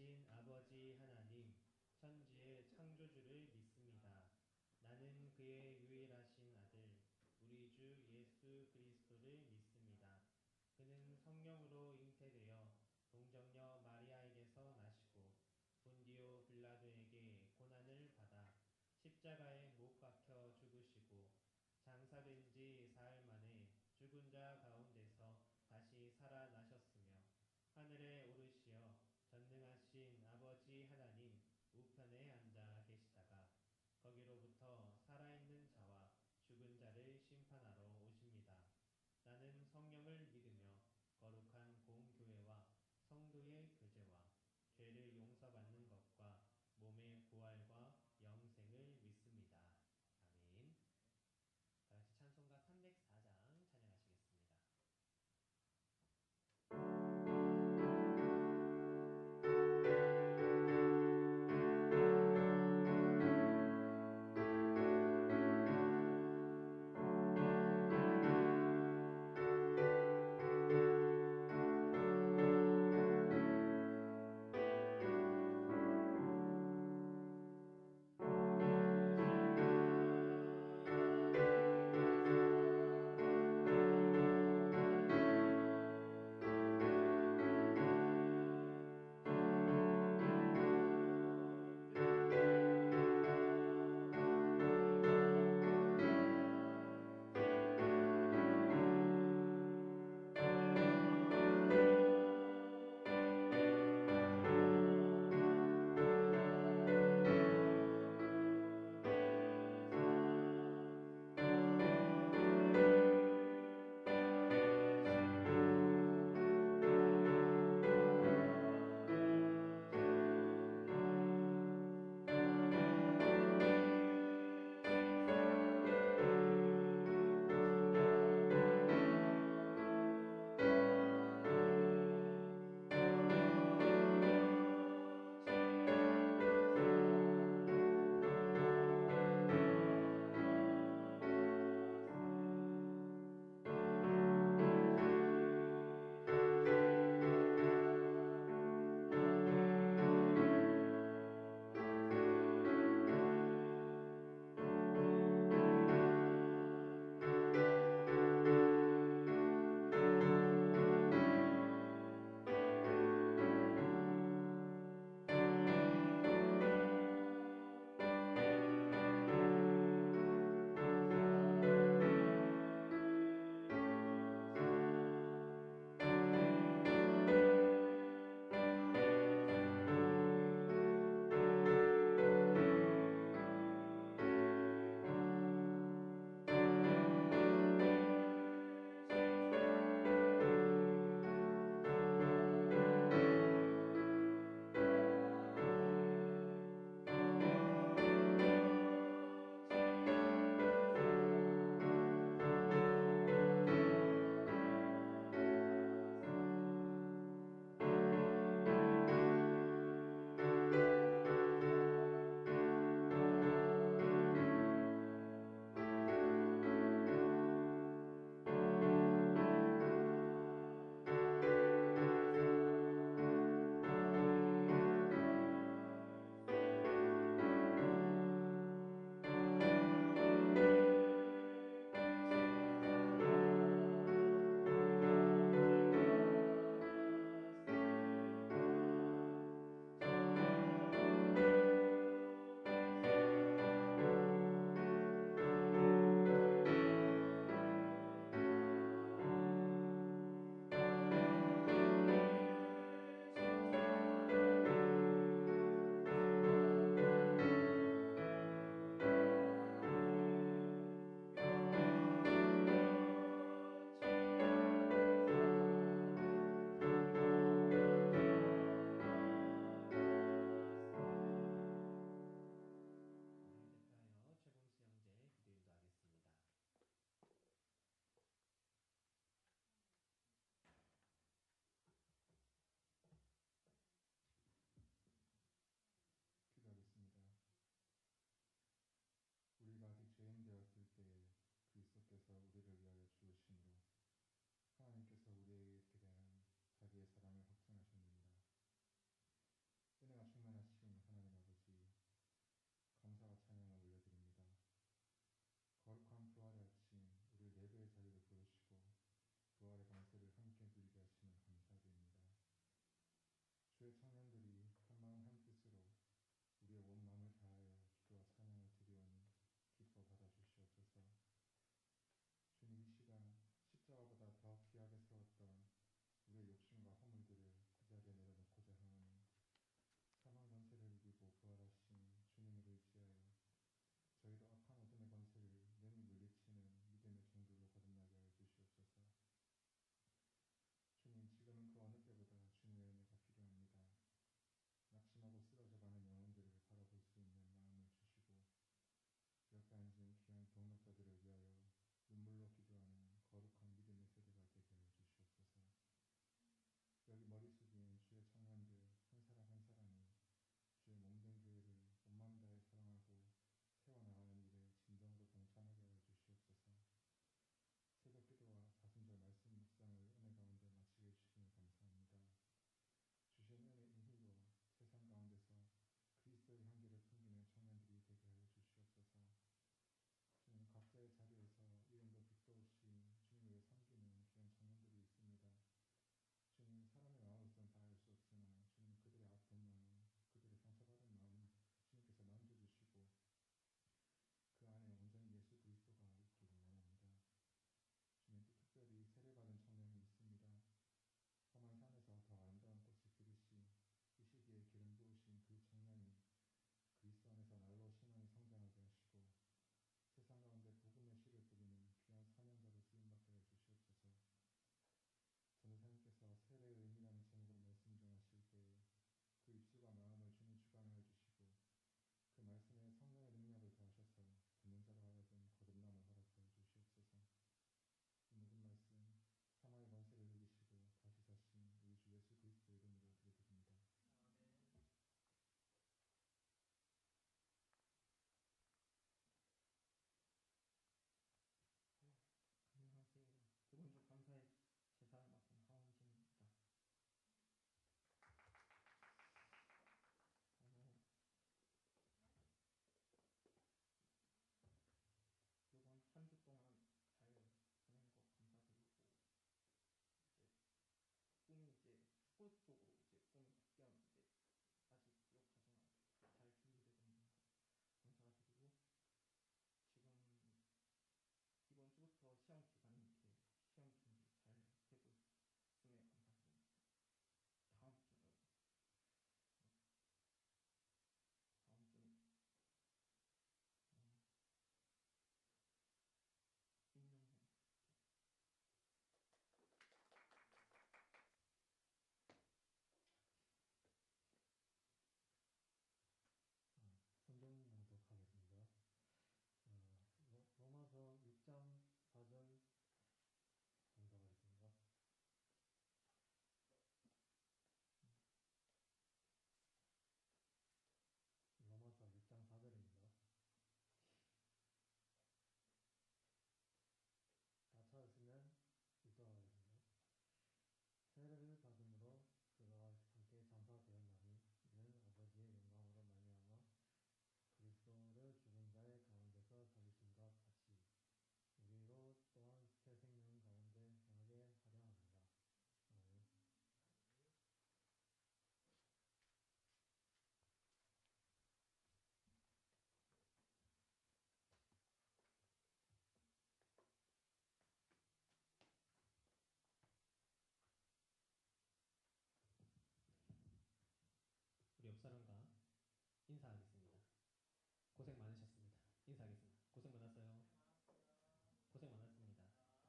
전능하신 아버지 하나님, 천지의 창조주를 믿습니다. 나는 그의 유일하신 아들, 우리 주 예수 그리스도를 믿습니다. 그는 성령으로 잉태되어 동정녀 마리아에게서 나시고 본디오 빌라도에게 고난을 받아 십자가에 못 박혀 죽으시고 장사된 지 사흘 만에 죽은 자 가운데서 다시 살아나셨으며 하늘에 오르시어 전능하신 아버지 하나님 우편에 앉아 계시다가 거기로부터 살아있는 자와 죽은 자를 심판하러 오십니다. 나는 성령을 믿으며 거룩한 공교회와 성도의 교제와 죄를 용서받는 것과 몸의 부활과 영생을 믿습니다. 아멘. 다 같이 찬송가 304장 찬양하시겠습니다.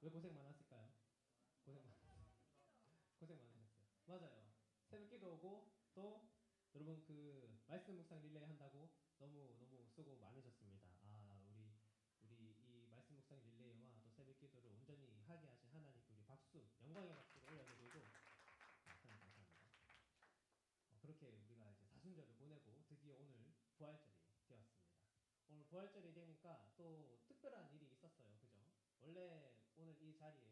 왜 고생 많았을까요? 고생 많 고생 많으셨어요. 맞아요. 새벽기도 오고 또 여러분 그 말씀 묵상 릴레이 한다고 너무 너무 수고 많으셨습니다. 우리 이 말씀 묵상 릴레이와 또 새벽기도를 온전히 하게 하신 하나님께 우리 박수, 영광의 박수를 올려드리고 하나님 감사합니다. 그렇게 우리가 이제 사순절을 보내고 드디어 오늘 부활절이 되었습니다. 오늘 부활절이 되니까 또 특별한 일이 있었어요. 그죠? 원래 오늘 이 자리에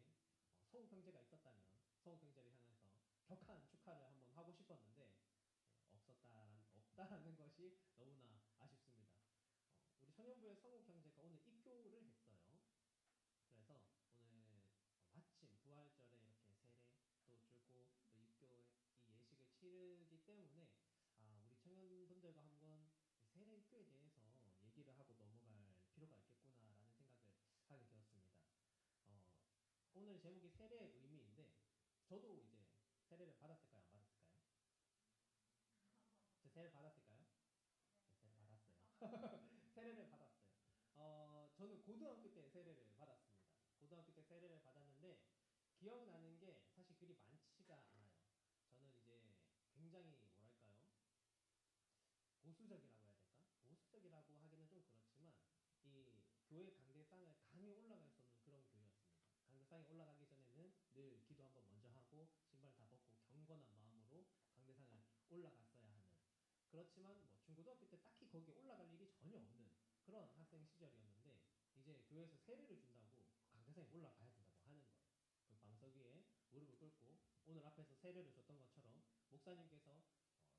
성욱 형제가 있었다면 성욱 형제를 향해서 격한 축하를 한번 하고 싶었는데 없다라는 것이 너무나 아쉽습니다. 우리 청년부의 성욱 형제가 오늘 입교를 했어요. 그래서 오늘 마침 부활절에 이렇게 세례도 주고 또 입교 이 예식을 치르기 때문에 우리 청년분들과 한번 세례 입교에 대해서 얘기를 하고 넘어갈 필요가 있겠구나라는 생각을 하게 되었습니다. 어, 오늘 제목이 세례의 의미인데 저도 이제 세례를 받았을까요? 안 받았을까요? 저 세례 받았을까요? 네, 세례 받았어요. 세례를 받았어요. 저는 고등학교 때 세례를 받았습니다. 고등학교 때 세례를 받았는데 기억나는 게 사실 그리 많지가 않아요. 저는 이제 굉장히 뭐랄까요? 보수적이라고 해야 될까? 보수적이라고 하기는 좀 그렇지만 이 교회 강대상을 감히 올라갈 수 없는 그런 교회였습니다. 강대상에 올라가기 전에는 늘 기도 한번 먼저 하고 신발 다 벗고 경건한 마음으로 강대상을 올라갔어야 하는 그렇지만 뭐 중고등학교 때 딱히 거기에 올라갈 일이 전혀 없는 그런 학생 시절이었는데 이제 교회에서 세례를 준다고 강대상에 올라가야 된다고 하는 거예요. 그 방석 위에 무릎을 꿇고 오늘 앞에서 세례를 줬던 것처럼 목사님께서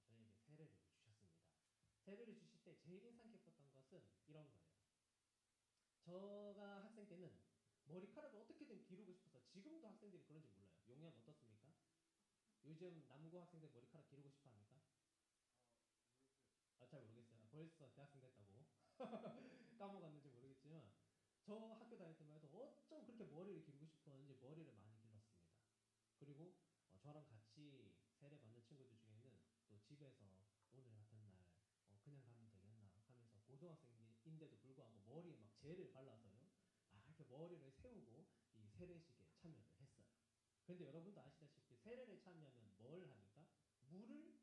저에게 세례를 주셨습니다. 세례를 주실 때 제일 인상 깊었던 것은 이런 거예요. 저가 학생 때는 머리카락을 어떻게든 기르고 싶어서 지금도 학생들이 그런지 몰라요. 용량 어떻습니까? 요즘 남고 학생들 머리카락 기르고 싶어 합니까? 잘 모르겠어요. 벌써 대학생 됐다고 까먹었는지 모르겠지만 저 학교 다닐 때만 해도 어쩜 그렇게 머리를 기르고 싶었는지 머리를 많이 길렀습니다. 그리고 저랑 같이 세례 받는 친구들 중에는 또 집에서 오늘 같은 날 그냥 가면 되겠나 하면서 고등학생인데도 불구하고 머리에 막 젤을 발라서요. 막 이렇게 머리를 세우고 이 세례식에 참여를 했어요. 그런데 여러분도 아시다시피 세례를 참여하면 뭘 합니까? 물을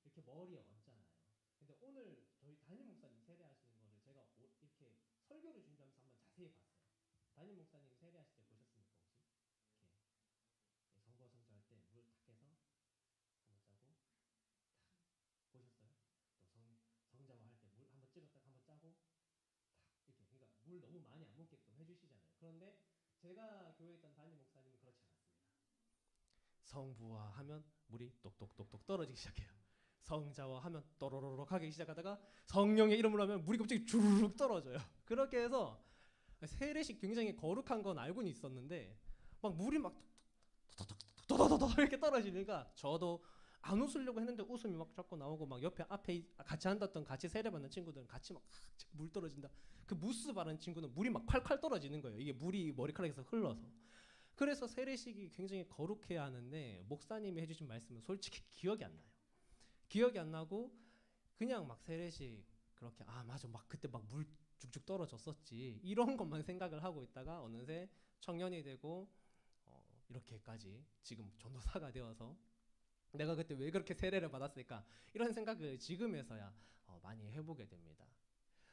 이렇게 머리에 얹잖아요. 근데 오늘 저희 담임 목사님 세례하시는 거를 제가 이렇게 설교를 준비하면서 한번 자세히 봤어요. 담임 목사님 세례하실 때 보셨습니까 혹시? 이렇게 성부와 성자할 때 물 탁 해서 한번 짜고 탁 보셨어요? 또 성자와 할 때 물 한번 찍었다가 한번 짜고 탁 이렇게 그러니까 물 너무 많이 안 묻게끔 해주시잖아요. 그런데 제가 교회에 있던 담임 목사님은 그렇지 않았습니다. 성부와 하면 물이 똑똑똑똑 떨어지기 시작해요. 성자와 하면 또로로록 하기 시작하다가 성령의 이름으로 하면 물이 갑자기 주르륵 떨어져요. 그렇게 해서 세례식 굉장히 거룩한 건 알고는 있었는데 막 물이 막 도도도도 이렇게 떨어지니까 저도 안 웃으려고 했는데 웃음이 막 자꾸 나오고 막 옆에 앞에 같이 앉았던 같이 세례받는 친구들은 같이 막 물 떨어진다. 그 무스 바른 친구는 물이 막 콸콸 떨어지는 거예요. 이게 물이 머리카락에서 흘러서. 그래서 세례식이 굉장히 거룩해야 하는데 목사님이 해주신 말씀은 솔직히 기억이 안 나요. 기억이 안 나고 그냥 막 세례식 그렇게 맞아 막 그때 막 물 쭉쭉 떨어졌었지 이런 것만 생각을 하고 있다가 어느새 청년이 되고 이렇게까지 지금 전도사가 되어서 내가 그때 왜 그렇게 세례를 받았을까 이런 생각을 지금에서야 많이 해보게 됩니다.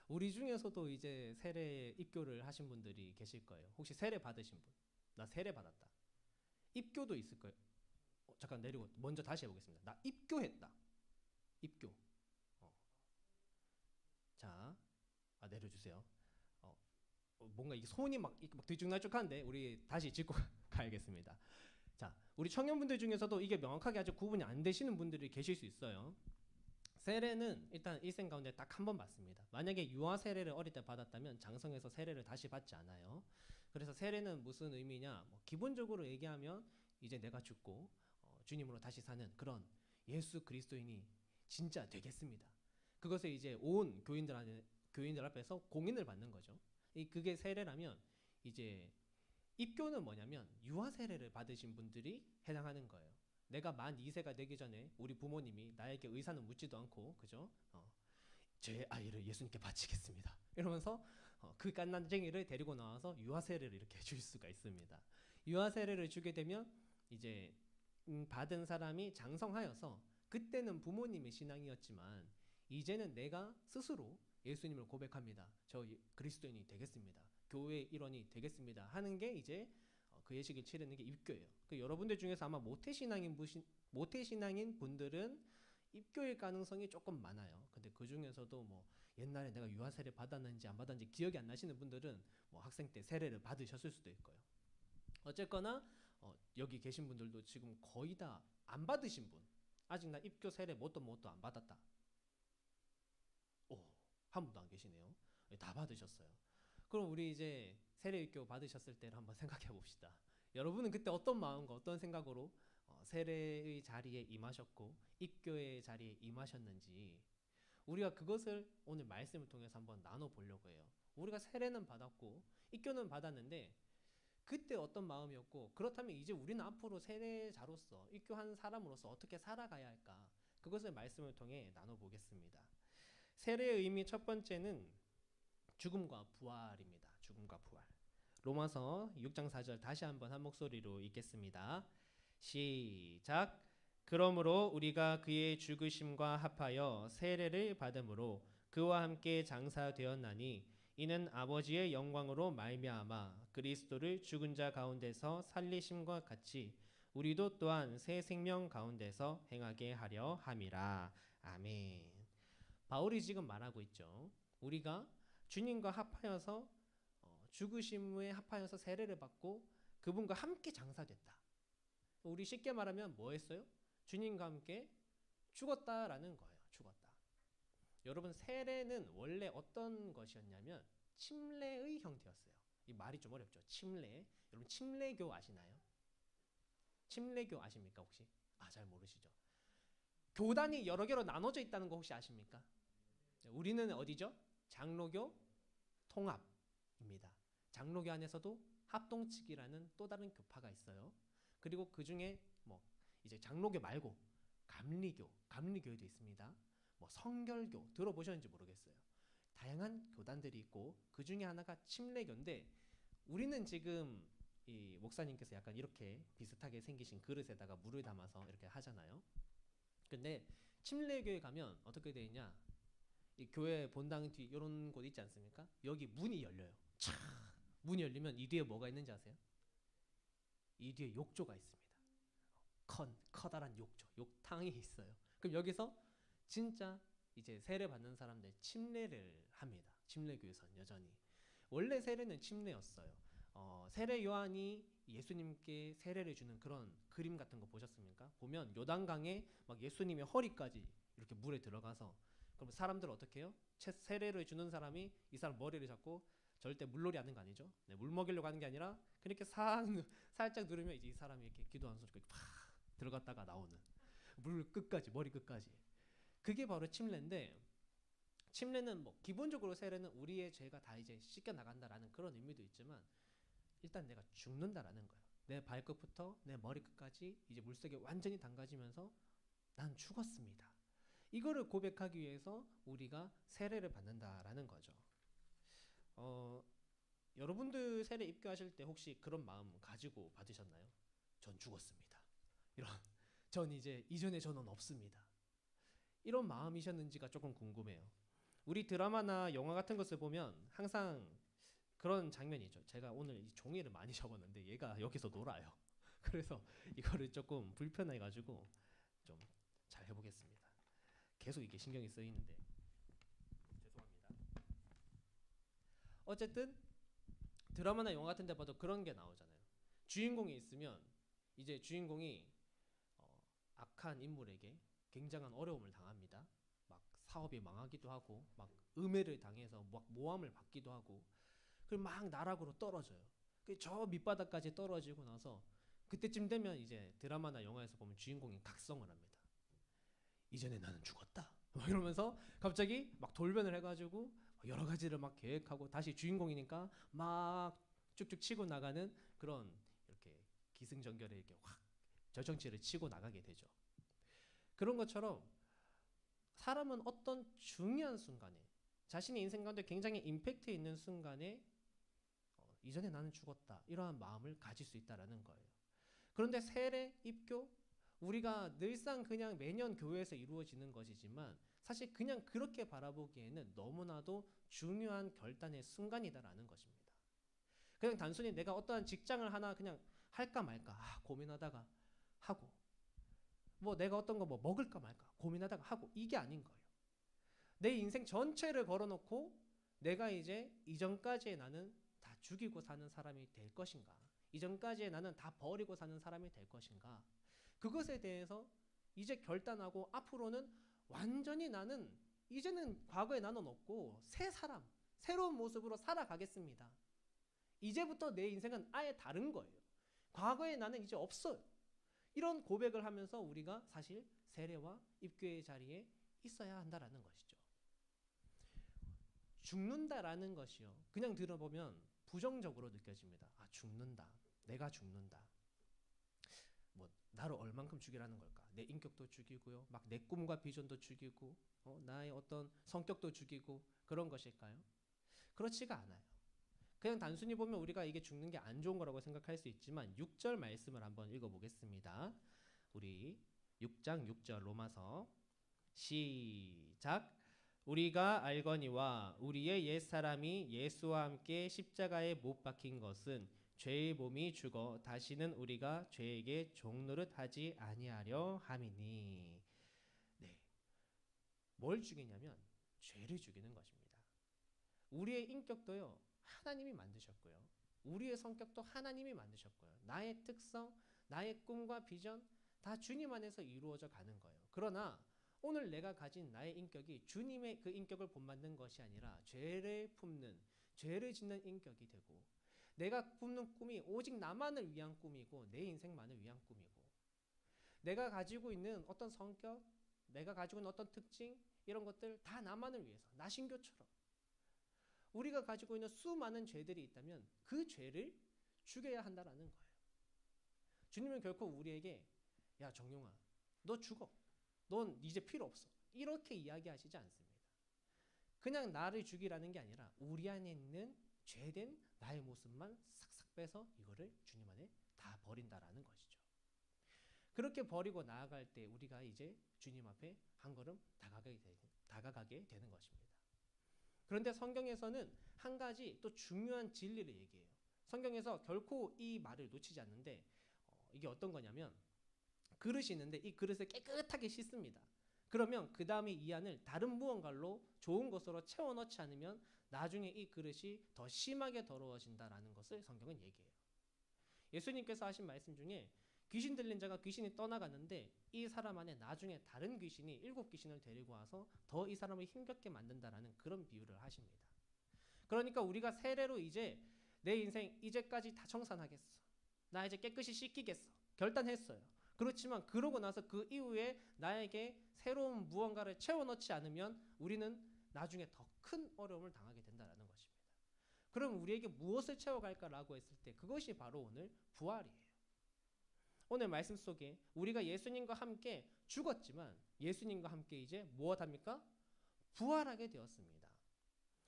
우리 중에서도 이제 세례 입교를 하신 분들이 계실 거예요. 혹시 세례 받으신 분? 나 세례 받았다. 입교도 있을 거예요. 잠깐 내리고 먼저 다시 해보겠습니다. 나 입교했다. 입교. 자, 내려주세요. 뭔가 이게 손이 막 들쭉날쭉한데 우리 다시 짚고 가야겠습니다. 자, 우리 청년분들 중에서도 이게 명확하게 아직 구분이 안 되시는 분들이 계실 수 있어요. 세례는 일단 일생 가운데 딱 한 번 받습니다. 만약에 유아 세례를 어릴 때 받았다면 장성에서 세례를 다시 받지 않아요. 그래서 세례는 무슨 의미냐? 기본적으로 얘기하면 이제 내가 죽고 주님으로 다시 사는 그런 예수 그리스도인이 진짜 되겠습니다. 그것을 이제 온 교인들 앞에서 공인을 받는 거죠. 그게 세례라면 이제 입교는 뭐냐면 유아 세례를 받으신 분들이 해당하는 거예요. 내가 만 2세가 되기 전에 우리 부모님이 나에게 의사는 묻지도 않고 그죠? 제 아이를 예수님께 바치겠습니다. 이러면서 그 깐난쟁이를 데리고 나와서 유아 세례를 이렇게 줄 수가 있습니다. 유아 세례를 주게 되면 이제 받은 사람이 장성하여서 그때는 부모님의 신앙이었지만 이제는 내가 스스로 예수님을 고백합니다. 저 그리스도인이 되겠습니다. 교회의 일원이 되겠습니다. 하는 게 이제 그 예식을 치르는 게 입교예요. 그 여러분들 중에서 아마 모태신앙인 분들은 입교일 가능성이 조금 많아요. 근데 그 중에서도 뭐 옛날에 내가 유아 세례 받았는지 안 받았는지 기억이 안 나시는 분들은 뭐 학생 때 세례를 받으셨을 수도 있고요. 어쨌거나 여기 계신 분들도 지금 거의 다 안 받으신 분, 아직 나 입교 세례 뭣도 안 받았다. 오, 한 분도 안 계시네요. 다 받으셨어요. 그럼 우리 이제 세례 입교 받으셨을 때를 한번 생각해 봅시다. 여러분은 그때 어떤 마음과 어떤 생각으로 세례의 자리에 임하셨고 입교의 자리에 임하셨는지 우리가 그것을 오늘 말씀을 통해서 한번 나눠 보려고 해요. 우리가 세례는 받았고 입교는 받았는데 그때 어떤 마음이었고 그렇다면 이제 우리는 앞으로 세례자로서 입교한 사람으로서 어떻게 살아가야 할까? 그것을 말씀을 통해 나눠 보겠습니다. 세례의 의미 첫 번째는 죽음과 부활입니다. 죽음과 부활. 로마서 6장 4절 다시 한번 한 목소리로 읽겠습니다. 시작. 그러므로 우리가 그의 죽으심과 합하여 세례를 받음으로 그와 함께 장사되었나니 이는 아버지의 영광으로 말미암아 그리스도를 죽은 자 가운데서 살리심과 같이 우리도 또한 새 생명 가운데서 행하게 하려 함이라. 아멘. 바울이 지금 말하고 있죠. 우리가 주님과 합하여서 죽으심 후에 합하여서 세례를 받고 그분과 함께 장사됐다. 우리 쉽게 말하면 뭐 했어요? 주님과 함께 죽었다라는 거예요. 죽었다. 여러분 세례는 원래 어떤 것이었냐면 침례의 형태였어요. 이 말이 좀 어렵죠. 침례. 여러분 침례교 아시나요? 침례교 아십니까 혹시? 잘 모르시죠. 교단이 여러 개로 나눠져 있다는 거 혹시 아십니까? 우리는 어디죠? 장로교 통합입니다. 장로교 안에서도 합동측이라는 또 다른 교파가 있어요. 그리고 그 중에 뭐 이제 장로교 말고 감리교회도 있습니다. 뭐 성결교 들어보셨는지 모르겠어요. 다양한 교단들이 있고 그 중에 하나가 침례교인데 우리는 지금 이 목사님께서 약간 이렇게 비슷하게 생기신 그릇에다가 물을 담아서 이렇게 하잖아요. 근데 침례교회 가면 어떻게 되어 있냐? 이 교회 본당 뒤 이런 곳 있지 않습니까? 여기 문이 열려요. 차! 문이 열리면 이 뒤에 뭐가 있는지 아세요? 이 뒤에 욕조가 있습니다. 커다란 욕조, 욕탕이 있어요. 그럼 여기서 진짜 이제 세례 받는 사람들 침례를 합니다. 침례교에서는 여전히 원래 세례는 침례였어요. 세례 요한이 예수님께 세례를 주는 그런 그림 같은 거 보셨습니까? 보면 요단강에 막 예수님의 허리까지 이렇게 물에 들어가서 그럼 사람들 어떻게 해요? 세례를 주는 사람이 이 사람 머리를 잡고 절대 물놀이 하는 거 아니죠? 네, 물 먹이려고 하는 게 아니라 그렇게 살짝 누르면 이제 이 사람이 이렇게 기도하는 소리가 팍 들어갔다가 나오는 물 끝까지 머리 끝까지 그게 바로 침례인데 침례는 뭐 기본적으로 세례는 우리의 죄가 다 이제 씻겨 나간다라는 그런 의미도 있지만 일단 내가 죽는다라는 거예요. 내 발끝부터 내 머리 끝까지 이제 물속에 완전히 담가지면서 난 죽었습니다. 이거를 고백하기 위해서 우리가 세례를 받는다라는 거죠. 여러분들 세례 입교하실 때 혹시 그런 마음 가지고 받으셨나요? 전 죽었습니다. 전 이제 이전의 저는 없습니다. 이런 마음이셨는지가 조금 궁금해요. 우리 드라마나 영화 같은 것을 보면 항상 그런 장면이죠. 제가 오늘 이 종이를 많이 접었는데 얘가 여기서 놀아요. 그래서 이거를 조금 불편해가지고 좀 잘 해보겠습니다. 계속 이게 신경이 쓰이는데 죄송합니다. 어쨌든 드라마나 영화 같은 데 봐도 그런 게 나오잖아요. 주인공이 있으면 이제 주인공이 악한 인물에게 굉장한 어려움을 당합니다. 막 사업이 망하기도 하고 막 음해를 당해서 막 모함을 받기도 하고 그리고 막 나락으로 떨어져요. 저 밑바닥까지 떨어지고 나서 그때쯤 되면 이제 드라마나 영화에서 보면 주인공이 각성을 합니다. 이전에 나는 죽었다. 이러면서 갑자기 막 돌변을 해가지고 여러 가지를 막 계획하고 다시 주인공이니까 막 쭉쭉 치고 나가는 그런 이렇게 기승전결에 이렇게 확 절정치를 치고 나가게 되죠. 그런 것처럼 사람은 어떤 중요한 순간에 자신의 인생 가운데 굉장히 임팩트 있는 순간에 이전에 나는 죽었다 이러한 마음을 가질 수 있다라는 거예요. 그런데 세례, 입교 우리가 늘상 그냥 매년 교회에서 이루어지는 것이지만 사실 그냥 그렇게 바라보기에는 너무나도 중요한 결단의 순간이다라는 것입니다. 그냥 단순히 내가 어떠한 직장을 하나 그냥 할까 말까 고민하다가 하고 뭐 내가 어떤 거 뭐 먹을까 말까 고민하다가 하고 이게 아닌 거예요. 내 인생 전체를 걸어놓고 내가 이제 이전까지의 나는 다 죽이고 사는 사람이 될 것인가, 이전까지의 나는 다 버리고 사는 사람이 될 것인가, 그것에 대해서 이제 결단하고 앞으로는 완전히 나는 이제는 과거의 나는 없고 새 사람, 새로운 모습으로 살아가겠습니다. 이제부터 내 인생은 아예 다른 거예요. 과거의 나는 이제 없어요. 이런 고백을 하면서 우리가 사실 세례와 입교의 자리에 있어야 한다라는 것이죠. 죽는다라는 것이요. 그냥 들어보면 부정적으로 느껴집니다. 아, 죽는다. 내가 죽는다. 뭐 나를 얼만큼 죽이라는 걸까? 내 인격도 죽이고요. 막 내 꿈과 비전도 죽이고 나의 어떤 성격도 죽이고 그런 것일까요? 그렇지가 않아요. 그냥 단순히 보면 우리가 이게 죽는 게 안 좋은 거라고 생각할 수 있지만 6절 말씀을 한번 읽어보겠습니다. 우리 6장 6절 로마서 시작. 우리가 알거니와 우리의 옛사람이 예수와 함께 십자가에 못 박힌 것은 죄의 몸이 죽어 다시는 우리가 죄에게 종노릇 하지 아니하려 함이니. 네. 뭘 죽이냐면 죄를 죽이는 것입니다. 우리의 인격도요 하나님이 만드셨고요. 우리의 성격도 하나님이 만드셨고요. 나의 특성, 나의 꿈과 비전 다 주님 안에서 이루어져 가는 거예요. 그러나 오늘 내가 가진 나의 인격이 주님의 그 인격을 본받는 것이 아니라 죄를 품는, 죄를 짓는 인격이 되고 내가 품는 꿈이 오직 나만을 위한 꿈이고 내 인생만을 위한 꿈이고 내가 가지고 있는 어떤 성격, 내가 가지고 있는 어떤 특징 이런 것들 다 나만을 위해서 나신교처럼 우리가 가지고 있는 수많은 죄들이 있다면 그 죄를 죽여야 한다라는 거예요. 주님은 결코 우리에게 야 정용아 너 죽어. 넌 이제 필요 없어. 이렇게 이야기하시지 않습니다. 그냥 나를 죽이라는 게 아니라 우리 안에 있는 죄된 나의 모습만 싹싹 빼서 이거를 주님 안에 다 버린다라는 것이죠. 그렇게 버리고 나아갈 때 우리가 이제 주님 앞에 한 걸음 다가가게 되는 것입니다. 그런데 성경에서는 한 가지 또 중요한 진리를 얘기해요. 성경에서 결코 이 말을 놓치지 않는데 이게 어떤 거냐면 그릇이 있는데 이 그릇을 깨끗하게 씻습니다. 그러면 그 다음에 이 안을 다른 무언가로 좋은 것으로 채워넣지 않으면 나중에 이 그릇이 더 심하게 더러워진다라는 것을 성경은 얘기해요. 예수님께서 하신 말씀 중에 귀신 들린 자가 귀신이 떠나갔는데 이 사람 안에 나중에 다른 귀신이 7귀신을 데리고 와서 더 이 사람을 힘겹게 만든다라는 그런 비유를 하십니다. 그러니까 우리가 세례로 이제 내 인생 이제까지 다 청산하겠어. 나 이제 깨끗이 씻기겠어. 결단했어요. 그렇지만 그러고 나서 그 이후에 나에게 새로운 무언가를 채워넣지 않으면 우리는 나중에 더 큰 어려움을 당하게 된다는 것입니다. 그럼 우리에게 무엇을 채워갈까라고 했을 때 그것이 바로 오늘 부활이에요. 오늘 말씀 속에 우리가 예수님과 함께 죽었지만 예수님과 함께 이제 무엇합니까? 부활하게 되었습니다.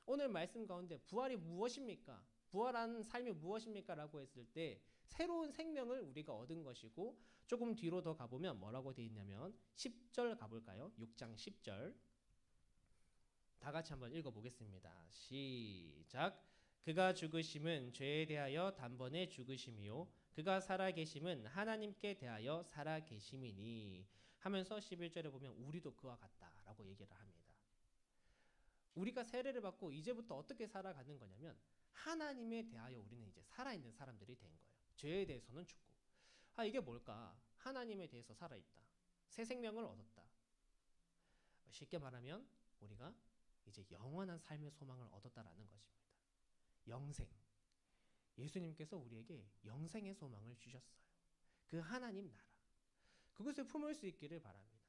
오늘 말씀 가운데 부활이 무엇입니까? 부활한 삶이 무엇입니까? 라고 했을 때 새로운 생명을 우리가 얻은 것이고 조금 뒤로 더 가보면 뭐라고 되어 있냐면 10절 가볼까요? 6장 10절 다 같이 한번 읽어보겠습니다. 시작. 그가 죽으심은 죄에 대하여 단번에 죽으심이요 그가 살아계심은 하나님께 대하여 살아계심이니 하면서 11절에 보면 우리도 그와 같다라고 얘기를 합니다. 우리가 세례를 받고 이제부터 어떻게 살아가는 거냐면 하나님에 대하여 우리는 이제 살아있는 사람들이 된 거예요. 죄에 대해서는 죽고 이게 뭘까? 하나님에 대해서 살아있다. 새 생명을 얻었다. 쉽게 말하면 우리가 이제 영원한 삶의 소망을 얻었다라는 것입니다. 영생. 예수님께서 우리에게 영생의 소망을 주셨어요. 그 하나님 나라. 그것을 품을 수 있기를 바랍니다.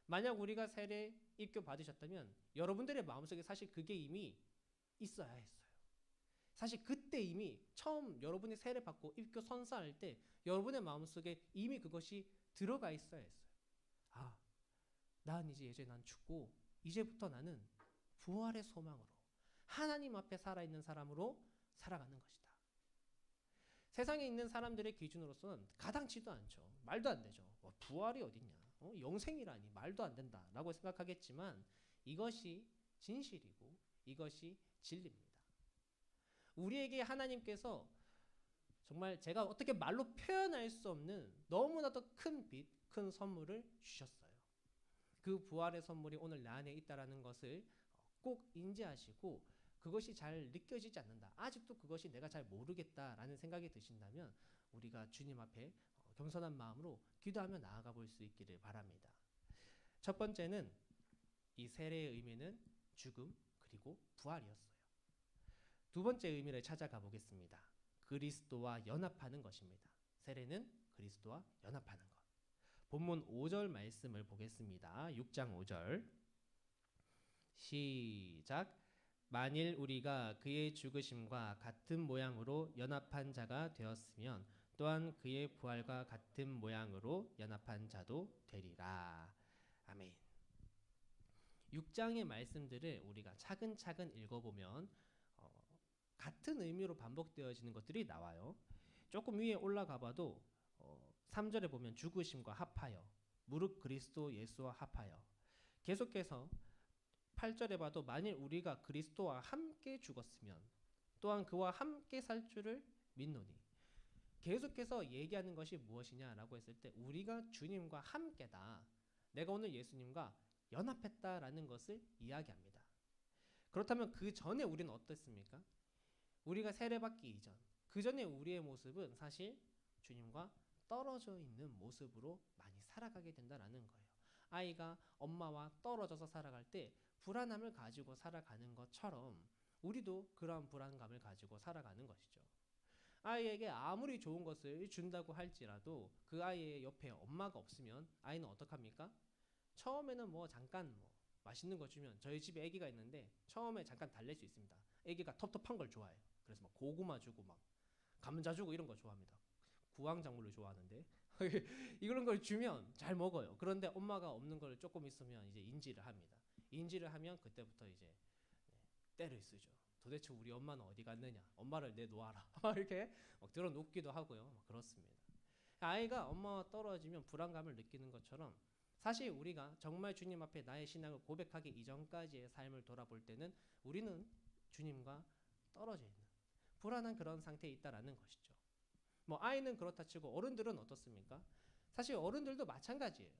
만약 우리가 세례 입교 받으셨다면 여러분들의 마음속에 사실 그게 이미 있어야 했어요. 사실 그때 이미 처음 여러분이 세례 받고 입교 선서할 때 여러분의 마음속에 이미 그것이 들어가 있어야 했어요. 난 이제 난 죽고 이제부터 나는 부활의 소망으로 하나님 앞에 살아있는 사람으로 살아가는 것이다. 세상에 있는 사람들의 기준으로서는 가당치도 않죠. 말도 안 되죠. 부활이 어딨냐? 영생이라니 말도 안 된다라고 생각하겠지만 이것이 진실이고 이것이 진리입니다. 우리에게 하나님께서 정말 제가 어떻게 말로 표현할 수 없는 너무나도 큰 빛, 큰 선물을 주셨어요. 그 부활의 선물이 오늘 내 안에 있다라는 것을 꼭 인지하시고 그것이 잘 느껴지지 않는다. 아직도 그것이 내가 잘 모르겠다라는 생각이 드신다면 우리가 주님 앞에 겸손한 마음으로 기도하며 나아가 볼 수 있기를 바랍니다. 첫 번째는 이 세례의 의미는 죽음 그리고 부활이었어요. 두 번째 의미를 찾아가 보겠습니다. 그리스도와 연합하는 것입니다. 세례는 그리스도와 연합하는 것. 본문 5절 말씀을 보겠습니다. 6장 5절 시작. 만일 우리가 그의 죽으심과 같은 모양으로 연합한 자가 되었으면 또한 그의 부활과 같은 모양으로 연합한 자도 되리라. 아멘. 6장의 말씀들을 우리가 차근차근 읽어보면 같은 의미로 반복되어지는 것들이 나와요. 조금 위에 올라가 봐도 3절에 보면 죽으심과 합하여, 무릇 그리스도 예수와 합하여. 계속해서 8절에 봐도 만일 우리가 그리스도와 함께 죽었으면 또한 그와 함께 살 줄을 믿노니. 계속해서 얘기하는 것이 무엇이냐라고 했을 때 우리가 주님과 함께다. 내가 오늘 예수님과 연합했다라는 것을 이야기합니다. 그렇다면 그 전에 우리는 어땠습니까? 우리가 세례받기 이전, 그 전에 우리의 모습은 사실 주님과 떨어져 있는 모습으로 많이 살아가게 된다라는 거예요. 아이가 엄마와 떨어져서 살아갈 때 불안함을 가지고 살아가는 것처럼 우리도 그러한 불안감을 가지고 살아가는 것이죠. 아이에게 아무리 좋은 것을 준다고 할지라도 그 아이의 옆에 엄마가 없으면 아이는 어떡합니까? 처음에는 잠깐 맛있는 거 주면 저희 집에 아기가 있는데 처음에 잠깐 달랠 수 있습니다. 아기가 텁텁한 걸 좋아해요. 그래서 고구마 주고 감자 주고 이런 거 좋아합니다. 구황작물을 좋아하는데 이런 걸 주면 잘 먹어요. 그런데 엄마가 없는 걸 조금 있으면 이제 인지를 합니다. 인지를 하면 그때부터 이제 때를 쓰죠. 도대체 우리 엄마는 어디 갔느냐? 엄마를 내놓아라. 이렇게 들어눕기도 하고요. 그렇습니다. 아이가 엄마와 떨어지면 불안감을 느끼는 것처럼 사실 우리가 정말 주님 앞에 나의 신앙을 고백하기 이전까지의 삶을 돌아볼 때는 우리는 주님과 떨어져 있는 불안한 그런 상태에 있다라는 것이죠. 아이는 그렇다 치고 어른들은 어떻습니까? 사실 어른들도 마찬가지예요.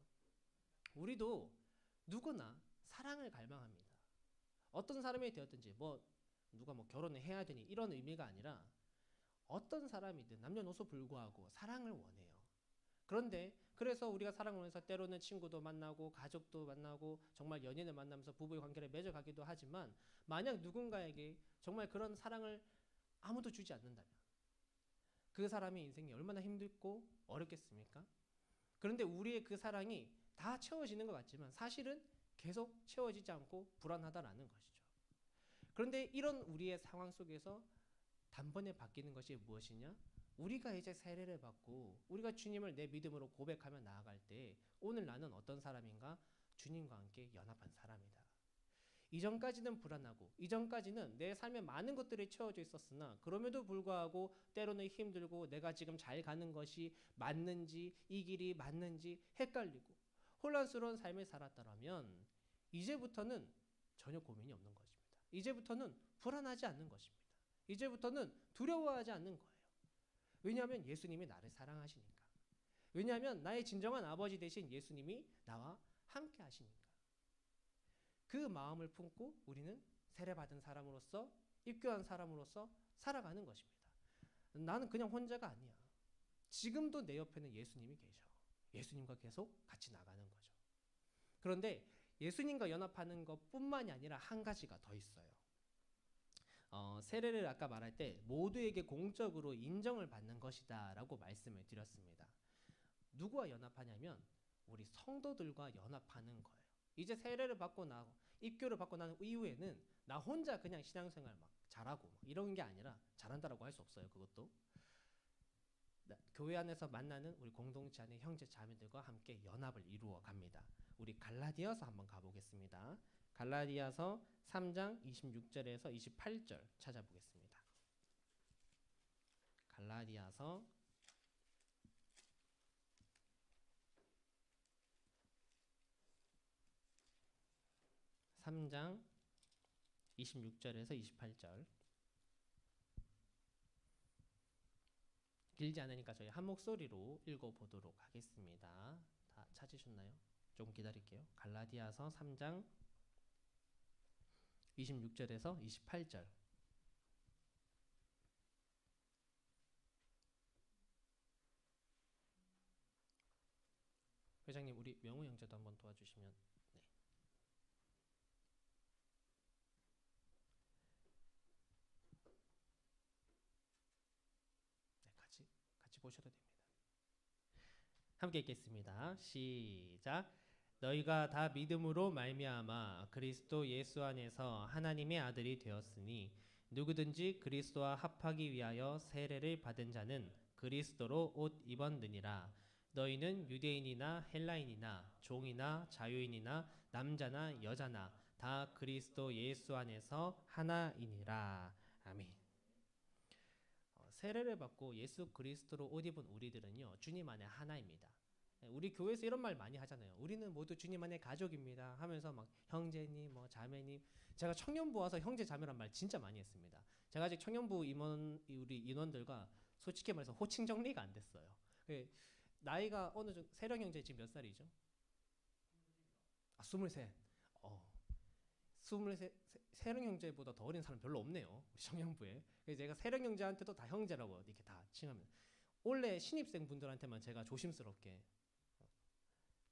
우리도 누구나 사랑을 갈망합니다. 어떤 사람이 되었든지 누가 결혼을 해야 되니 이런 의미가 아니라 어떤 사람이든 남녀노소 불구하고 사랑을 원해요. 그런데 그래서 우리가 사랑을 원해서 때로는 친구도 만나고 가족도 만나고 정말 연인을 만나면서 부부의 관계를 맺어가기도 하지만 만약 누군가에게 정말 그런 사랑을 아무도 주지 않는다면 그 사람의 인생이 얼마나 힘들고 어렵겠습니까? 그런데 우리의 그 사랑이 다 채워지는 것 같지만 사실은 계속 채워지지 않고 불안하다라는 것이죠. 그런데 이런 우리의 상황 속에서 단번에 바뀌는 것이 무엇이냐? 우리가 이제 세례를 받고 우리가 주님을 내 믿음으로 고백하며 나아갈 때 오늘 나는 어떤 사람인가? 주님과 함께 연합한 사람이다. 이전까지는 불안하고 이전까지는 내 삶에 많은 것들이 채워져 있었으나 그럼에도 불구하고 때로는 힘들고 내가 지금 잘 가는 것이 맞는지 이 길이 맞는지 헷갈리고 혼란스러운 삶을 살았다면 이제부터는 전혀 고민이 없는 것입니다. 이제부터는 불안하지 않는 것입니다. 이제부터는 두려워하지 않는 거예요. 왜냐하면 예수님이 나를 사랑하시니까. 왜냐하면 나의 진정한 아버지 되신 예수님이 나와 함께 하시니까. 그 마음을 품고 우리는 세례받은 사람으로서 입교한 사람으로서 살아가는 것입니다. 나는 그냥 혼자가 아니야. 지금도 내 옆에는 예수님이 계셔. 예수님과 계속 같이 나가는 거죠. 그런데 예수님과 연합하는 것뿐만이 아니라 한 가지가 더 있어요. 세례를 아까 말할 때 모두에게 공적으로 인정을 받는 것이다 라고 말씀을 드렸습니다. 누구와 연합하냐면 우리 성도들과 연합하는 거예요. 이제 세례를 받고 입교를 받고 난 이후에는 나 혼자 그냥 신앙생활 잘하고 이런 게 아니라 잘한다라고 할 수 없어요. 그것도 교회 안에서 만나는 우리 공동체 안의 형제 자매들과 함께 연합을 이루어 갑니다. 우리 갈라디아서 한번 가보겠습니다. 갈라디아서 3장 26절에서 28절 찾아보겠습니다. 갈라디아서 3장 26절에서 28절. 길지 않으니까 저희 한 목소리로 읽어보도록 하겠습니다. 다 찾으셨나요? 조금 기다릴게요. 갈라디아서 3장 26절에서 28절. 회장님, 우리 명우 형제도 한번 도와주시면. 네, 같이 보셔도 됩니다. 함께 읽겠습니다. 시작. 너희가 다 믿음으로 말미암아 그리스도 예수 안에서 하나님의 아들이 되었으니 누구든지 그리스도와 합하기 위하여 세례를 받은 자는 그리스도로 옷 입었느니라. 너희는 유대인이나 헬라인이나 종이나 자유인이나 남자나 여자나 다 그리스도 예수 안에서 하나이니라. 아멘. 세례를 받고 예수 그리스도로 옷 입은 우리들은요, 주님 안에 하나입니다. 우리 교회에서 이런 말 많이 하잖아요. 우리는 모두 주님 안에 가족입니다 하면서 막 형제님, 뭐 자매님. 제가 청년부 와서 형제 자매란 말 진짜 많이 했습니다. 제가 아직 청년부 임원 우리 인원들과 솔직히 말해서 호칭 정리가 안 됐어요. 나이가 어느 정도, 세령 형제 지금 몇 살이죠? 23. 23. 세령 형제보다 더 어린 사람 별로 없네요, 우리 청년부에. 그래서 제가 세령 형제한테도 다 형제라고 이렇게 다 칭하면, 원래 신입생 분들한테만 제가 조심스럽게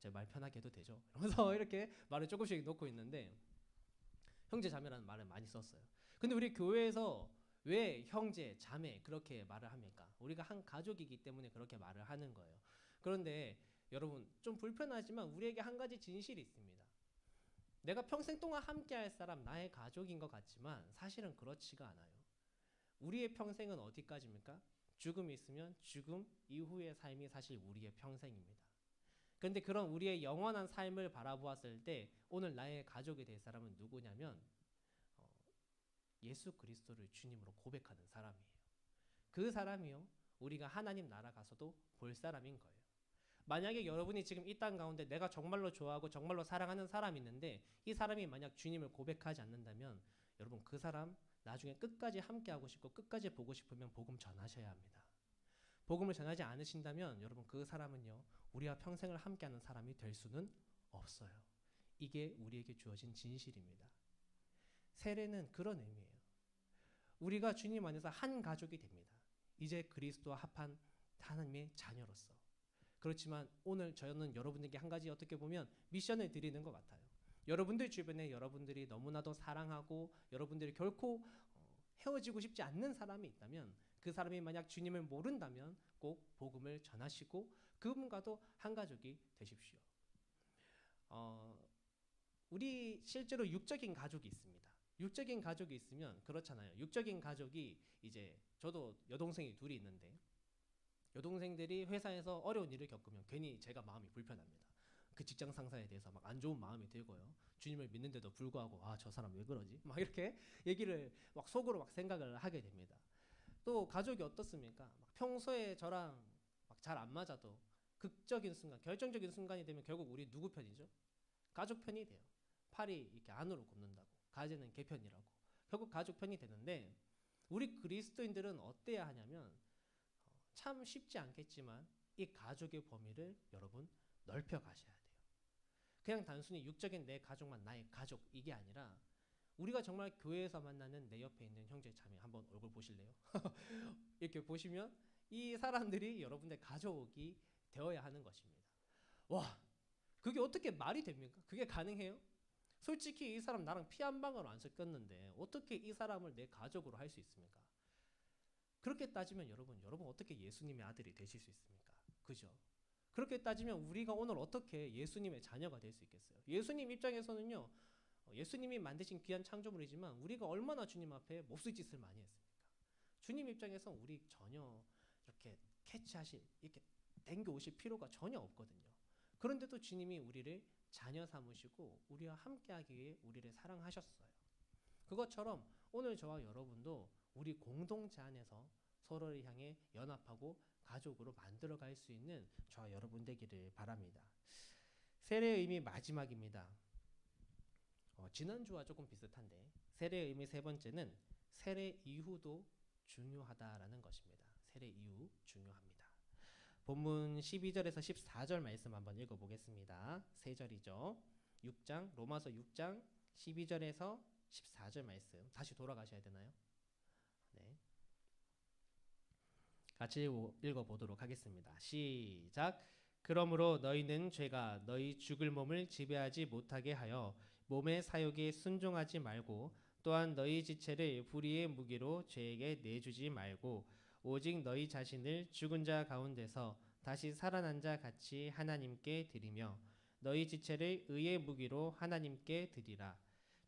제 말 편하게 해도 되죠? 이러면서 이렇게 말을 조금씩 놓고 있는데, 형제 자매라는 말을 많이 썼어요. 근데 우리 교회에서 왜 형제 자매 그렇게 말을 합니까? 우리가 한 가족이기 때문에 그렇게 말을 하는 거예요. 그런데 여러분, 좀 불편하지만 우리에게 한 가지 진실이 있습니다. 내가 평생 동안 함께 할 사람, 나의 가족인 것 같지만 사실은 그렇지가 않아요. 우리의 평생은 어디까지입니까? 죽음이 있으면 죽음 이후의 삶이 사실 우리의 평생입니다. 그런데 그런 우리의 영원한 삶을 바라보았을 때 오늘 나의 가족이 될 사람은 누구냐면 예수 그리스도를 주님으로 고백하는 사람이에요. 그 사람이요, 우리가 하나님 나라 가서도 볼 사람인 거예요. 만약에 여러분이 지금 이 땅 가운데 내가 정말로 좋아하고 정말로 사랑하는 사람이 있는데 이 사람이 만약 주님을 고백하지 않는다면 여러분, 그 사람 나중에 끝까지 함께하고 싶고 끝까지 보고 싶으면 복음 전하셔야 합니다. 복음을 전하지 않으신다면 여러분, 그 사람은요, 우리와 평생을 함께하는 사람이 될 수는 없어요. 이게 우리에게 주어진 진실입니다. 세례는 그런 의미예요. 우리가 주님 안에서 한 가족이 됩니다. 이제 그리스도와 합한 하나님의 자녀로서. 그렇지만 오늘 저는 여러분에게 한 가지 어떻게 보면 미션을 드리는 것 같아요. 여러분들 주변에 여러분들이 너무나도 사랑하고 여러분들이 결코 헤어지고 싶지 않는 사람이 있다면, 그 사람이 만약 주님을 모른다면 꼭 복음을 전하시고 그분과도 한 가족이 되십시오. 우리 실제로 육적인 가족이 있습니다. 육적인 가족이 있으면 그렇잖아요. 육적인 가족이 이제, 저도 여동생이 둘이 있는데 여동생들이 회사에서 어려운 일을 겪으면 괜히 제가 마음이 불편합니다. 그 직장 상사에 대해서 막 안 좋은 마음이 들고요. 주님을 믿는데도 불구하고 저 사람 왜 그러지? 막 이렇게 얘기를 막 속으로 막 생각을 하게 됩니다. 또 가족이 어떻습니까? 막 평소에 저랑 막 잘 안 맞아도 극적인 순간, 결정적인 순간이 되면 결국 우리 누구 편이죠? 가족 편이 돼요. 팔이 이렇게 안으로 굽는다고, 가재는 개편이라고. 결국 가족 편이 되는데, 우리 그리스도인들은 어때야 하냐면 참 쉽지 않겠지만 이 가족의 범위를 여러분 넓혀 가셔야 돼요. 그냥 단순히 육적인 내 가족만 나의 가족, 이게 아니라 우리가 정말 교회에서 만나는 내 옆에 있는 형제 자매, 한번 얼굴 보실래요? 이렇게 보시면 이 사람들이 여러분의 가족이 되어야 하는 것입니다. 와, 그게 어떻게 말이 됩니까? 그게 가능해요? 솔직히 이 사람 나랑 피 한 방울 안 섞였는데 어떻게 이 사람을 내 가족으로 할 수 있습니까? 그렇게 따지면 여러분 어떻게 예수님의 아들이 되실 수 있습니까? 그죠? 그렇게 따지면 우리가 오늘 어떻게 예수님의 자녀가 될 수 있겠어요? 예수님 입장에서는요, 예수님이 만드신 귀한 창조물이지만 우리가 얼마나 주님 앞에 몹쓸 짓을 많이 했습니까? 주님 입장에서 우리 전혀 이렇게 캐치하실, 이렇게 땡겨 오실 필요가 전혀 없거든요. 그런데도 주님이 우리를 자녀 삼으시고 우리와 함께하기 위해 우리를 사랑하셨어요. 그것처럼 오늘 저와 여러분도 우리 공동체 안에서 서로를 향해 연합하고 가족으로 만들어갈 수 있는 저와 여러분 되기를 바랍니다. 세례의 의미 마지막입니다. 지난주와 조금 비슷한데 세례의 의미 세 번째는 세례 이후도 중요하다라는 것입니다. 세례 이후 중요합니다. 본문 12절에서 14절 말씀 한번 읽어보겠습니다. 세 절이죠. 6장 로마서 6장 12절에서 14절 말씀 다시 돌아가셔야 되나요? 네. 같이 읽어보도록 하겠습니다. 시작. 그러므로 너희는 죄가 너희 죽을 몸을 지배하지 못하게 하여 몸의 사욕에 순종하지 말고 또한 너희 지체를 불의의 무기로 죄에게 내주지 말고 오직 너희 자신을 죽은 자 가운데서 다시 살아난 자 같이 하나님께 드리며 너희 지체를 의의 무기로 하나님께 드리라.